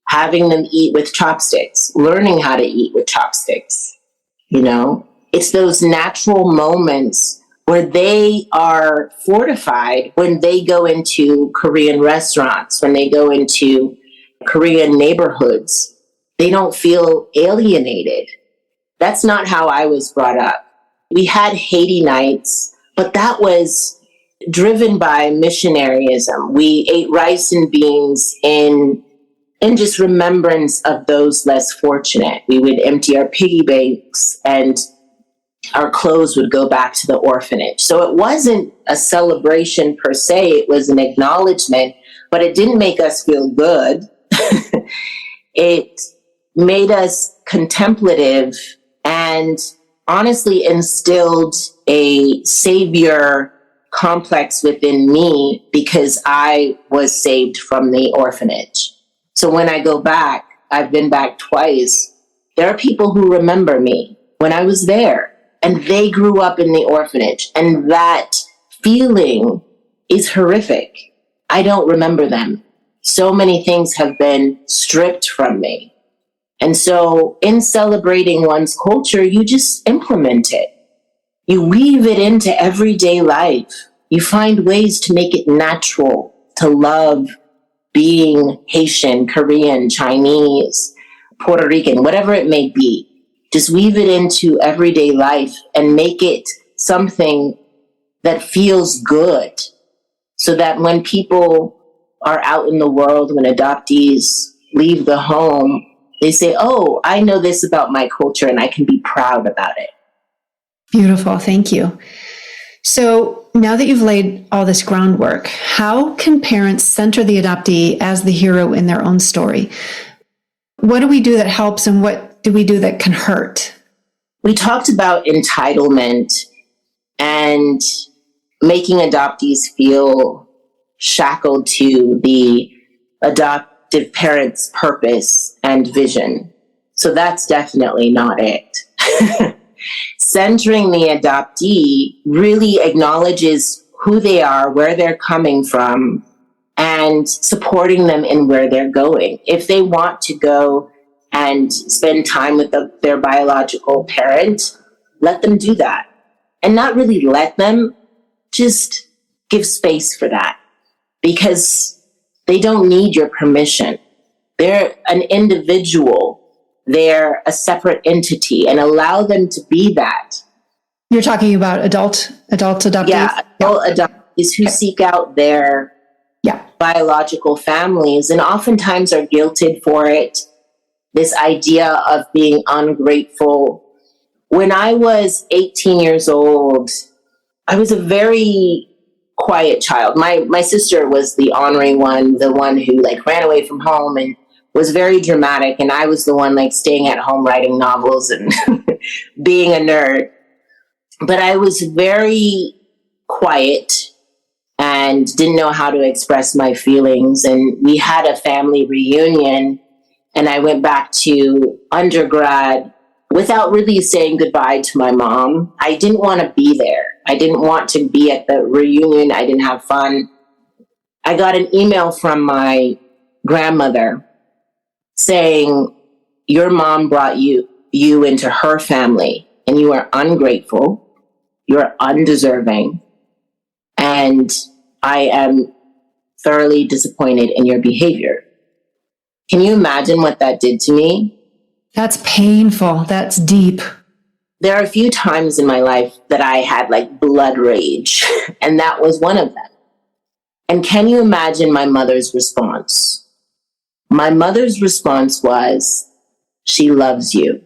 [SPEAKER 3] having them eat with chopsticks, learning how to eat with chopsticks, you know? It's those natural moments where they are fortified when they go into Korean restaurants, when they go into Korean neighborhoods. They don't feel alienated. That's not how I was brought up. We had Haiti nights, but that was driven by missionaryism. We ate rice and beans in just remembrance of those less fortunate. We would empty our piggy banks and our clothes would go back to the orphanage. So it wasn't a celebration per se. It was an acknowledgement but it didn't make us feel good. It made us contemplative and honestly instilled a savior complex within me because I was saved from the orphanage. So when I go back, I've been back twice. There are people who remember me when I was there, and they grew up in the orphanage, and that feeling is horrific. I don't remember them. So many things have been stripped from me. And so in celebrating one's culture, you just implement it. You weave it into everyday life. You find ways to make it natural to love being Haitian, Korean, Chinese, Puerto Rican, whatever it may be. Just weave it into everyday life and make it something that feels good, so that when people are out in the world, when adoptees leave the home, they say, oh, I know this about my culture and I can be proud about it.
[SPEAKER 2] Beautiful. Thank you. So now that you've laid all this groundwork, how can parents center the adoptee as the hero in their own story? What do we do that helps, and what do we do that can hurt?
[SPEAKER 3] We talked about entitlement and making adoptees feel shackled to the adoptive parent's purpose and vision. So that's definitely not it. Centering the adoptee really acknowledges who they are, where they're coming from, and supporting them in where they're going. If they want to go and spend time with their biological parent, let them do that. And not really let them, just give space for that, because they don't need your permission. They're an individual. They're a separate entity, and allow them to be that.
[SPEAKER 2] You're talking about adult adoptees?
[SPEAKER 3] Yeah, adult adoptees who seek out their biological families and oftentimes are guilted for it. This idea of being ungrateful. When I was 18 years old, I was a very quiet child. My sister was the ornery one, the one who like ran away from home and was very dramatic. And I was the one like staying at home writing novels and being a nerd. But I was very quiet and didn't know how to express my feelings. And we had a family reunion, and I went back to undergrad without really saying goodbye to my mom. I didn't want to be there. I didn't want to be at the reunion. I didn't have fun. I got an email from my grandmother saying, your mom brought you into her family, and you are ungrateful. You're undeserving. And I am thoroughly disappointed in your behavior. Can you imagine what that did to me?
[SPEAKER 2] That's painful. That's deep.
[SPEAKER 3] There are a few times in my life that I had like blood rage, and that was one of them. And can you imagine my mother's response? My mother's response was, she loves you.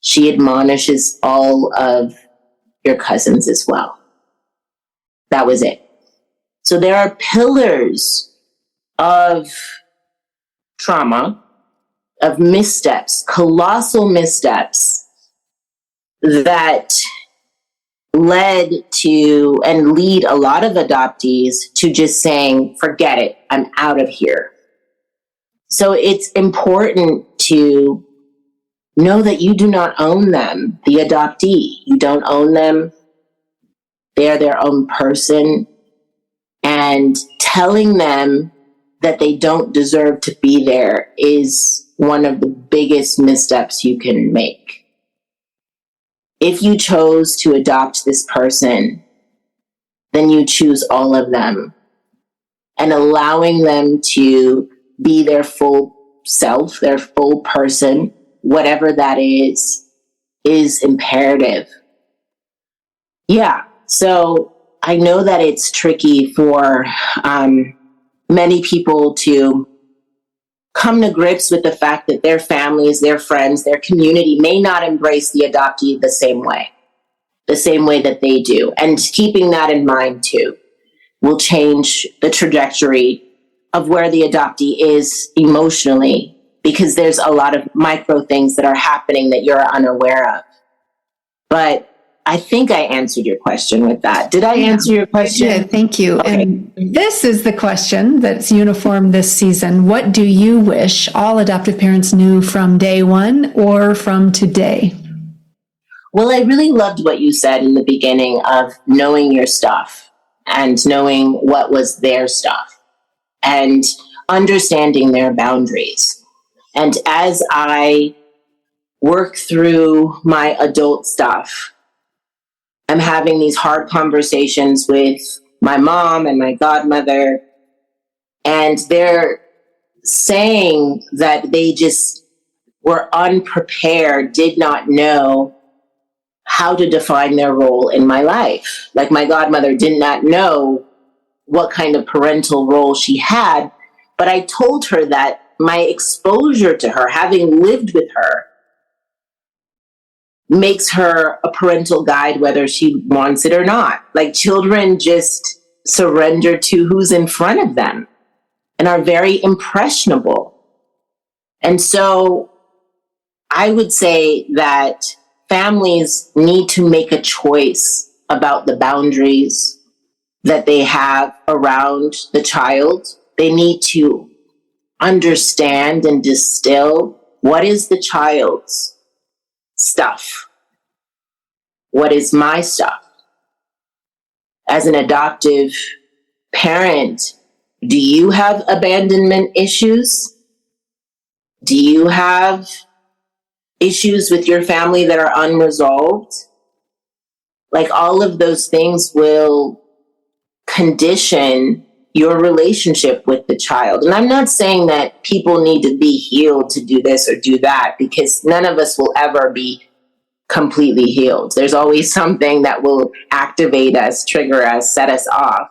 [SPEAKER 3] She admonishes all of your cousins as well. That was it. So there are pillars of trauma, of missteps, colossal missteps that led to and lead a lot of adoptees to just saying, forget it, I'm out of here. So it's important to know that you do not own them, the adoptee. You don't own them. They are their own person. And telling them that they don't deserve to be there is one of the biggest missteps you can make. If you chose to adopt this person, then you choose all of them. And allowing them to be their full self, their full person, whatever that is imperative. Yeah, so I know that it's tricky for many people to come to grips with the fact that their families, their friends, their community may not embrace the adoptee the same way that they do. And keeping that in mind too will change the trajectory of where the adoptee is emotionally, because there's a lot of micro things that are happening that you're unaware of. But I think I answered your question with that. Did I answer your question?
[SPEAKER 2] Yeah, thank you.
[SPEAKER 3] Okay.
[SPEAKER 2] And this is the question that's uniform this season. What do you wish all adoptive parents knew from day one or from today?
[SPEAKER 3] Well, I really loved what you said in the beginning of knowing your stuff and knowing what was their stuff and understanding their boundaries. And as I work through my adult stuff, I'm having these hard conversations with my mom and my godmother, and they're saying that they just were unprepared, did not know how to define their role in my life. Like my godmother did not know what kind of parental role she had, but I told her that my exposure to her, having lived with her, makes her a parental guide whether she wants it or not. Like children just surrender to who's in front of them and are very impressionable. And so I would say that families need to make a choice about the boundaries that they have around the child. They need to understand and distill what is the child's stuff, what is my stuff. As an adoptive parent, do you have abandonment issues? Do you have issues with your family that are unresolved? Like all of those things will condition your relationship with the child. And I'm not saying that people need to be healed to do this or do that, because none of us will ever be completely healed. There's always something that will activate us, trigger us, set us off.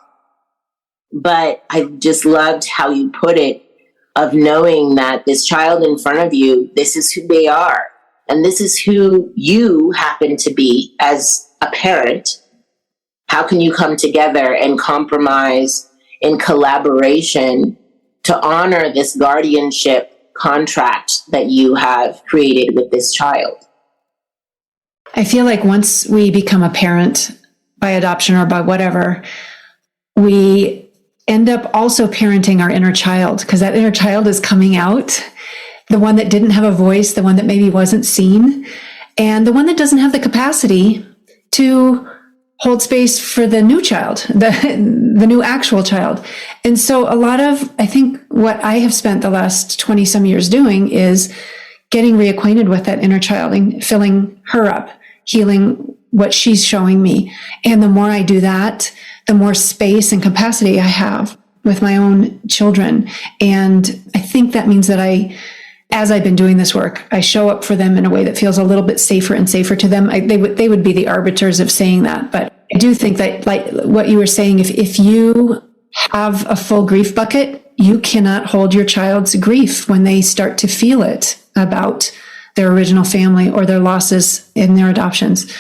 [SPEAKER 3] But I just loved how you put it, of knowing that this child in front of you, this is who they are. And this is who you happen to be as a parent. How can you come together and compromise in collaboration to honor this guardianship contract that you have created with this child?
[SPEAKER 2] I feel like once we become a parent by adoption or by whatever, we end up also parenting our inner child, because that inner child is coming out, the one that didn't have a voice, the one that maybe wasn't seen, and the one that doesn't have the capacity to hold space for the new child, the new actual child. And so a lot of, I think what I have spent the last 20 some years doing is getting reacquainted with that inner child and filling her up, healing what she's showing me. And the more I do that, the more space and capacity I have with my own children. And I think that means that as I've been doing this work, I show up for them in a way that feels a little bit safer and safer to them. They would be the arbiters of saying that. But I do think that, like what you were saying, if you have a full grief bucket, you cannot hold your child's grief when they start to feel it about their original family or their losses in their adoptions.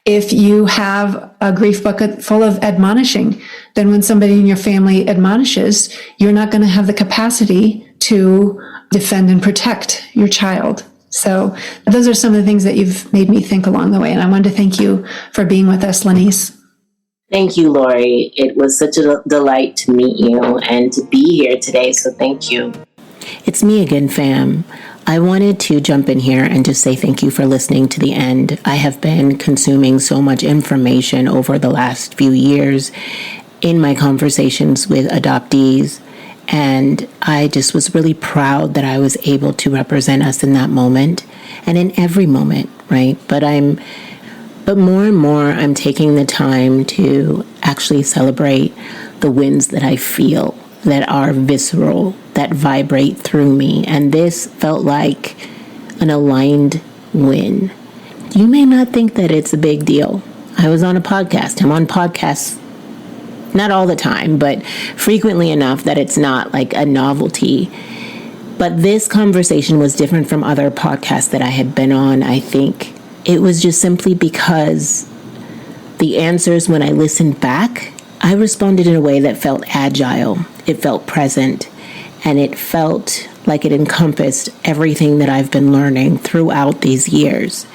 [SPEAKER 2] If you have a grief bucket full of admonishing, then when somebody in your family admonishes, you're not going to have the capacity to defend and protect your child. So those are some of the things that you've made me think along the way. And I wanted to thank you for being with us, Lanise.
[SPEAKER 3] Thank you, Lori. It was such a delight to meet you and to be here today. So thank you.
[SPEAKER 1] It's me again, fam. I wanted to jump in here and just say thank you for listening to the end. I have been consuming so much information over the last few years in my conversations with adoptees, and I just was really proud that I was able to represent us in that moment and in every moment, right? But more and more, I'm taking the time to actually celebrate the wins that I feel, that are visceral, that vibrate through me. And this felt like an aligned win. You may not think that it's a big deal. I was on a podcast. I'm on podcasts, not all the time, but frequently enough that it's not like a novelty. But this conversation was different from other podcasts that I had been on. I think it was just simply because the answers, when I listened back, I responded in a way that felt agile. It felt present. and it felt like it encompassed everything that I've been learning throughout these years.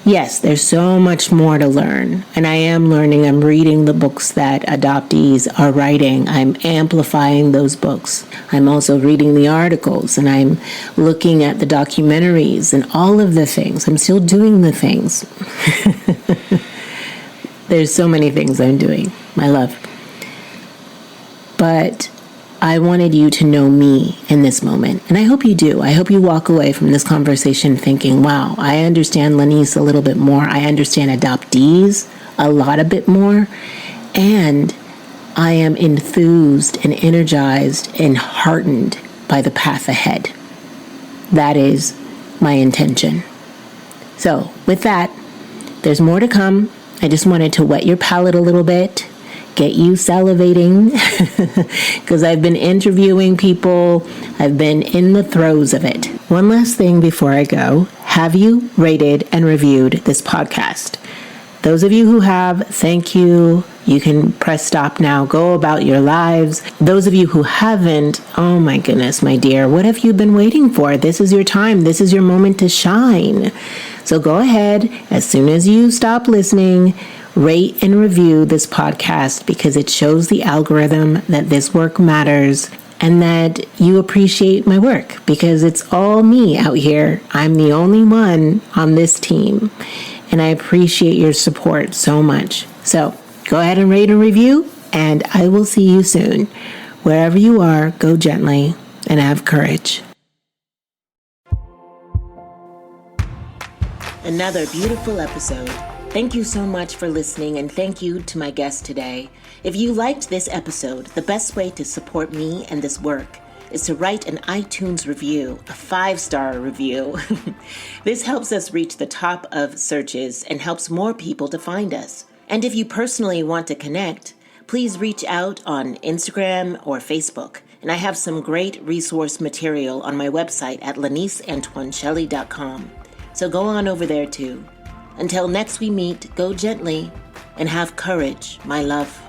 [SPEAKER 1] Yes, there's so much more to learn, and I am learning. I'm reading the books that adoptees are writing. I'm amplifying those books. I'm also reading the articles, and I'm looking at the documentaries and all of the things. I'm still doing the things. There's so many things I'm doing, my love. But I wanted you to know me in this moment, and I hope you do. I hope you walk away from this conversation thinking, wow, I understand Lanise a little bit more. I understand adoptees a bit more, and I am enthused and energized and heartened by the path ahead. That is my intention. So with that, there's more to come. I just wanted to wet your palate a little bit, get you salivating, because I've been interviewing people. I've been in the throes of it. One last thing before I go. Have you rated and reviewed this podcast? Those of you who have, thank you. You can press stop now. Go about your lives. Those of you who haven't, oh my goodness, my dear, what have you been waiting for? This is your time. This is your moment to shine. So go ahead, as soon as you stop listening, rate and review this podcast, because it shows the algorithm that this work matters and that you appreciate my work, because it's all me out here. I'm the only one on this team, and I appreciate your support so much. So go ahead and rate and review, and I will see you soon. Wherever you are, go gently and have courage. Another beautiful episode. Thank you so much for listening, and thank you to my guest today. If you liked this episode, the best way to support me and this work is to write an iTunes review, a 5-star review. This helps us reach the top of searches and helps more people to find us. And if you personally want to connect, please reach out on Instagram or Facebook. And I have some great resource material on my website at laniseantoineshelley.com. So go on over there too. Until next we meet, go gently and have courage, my love.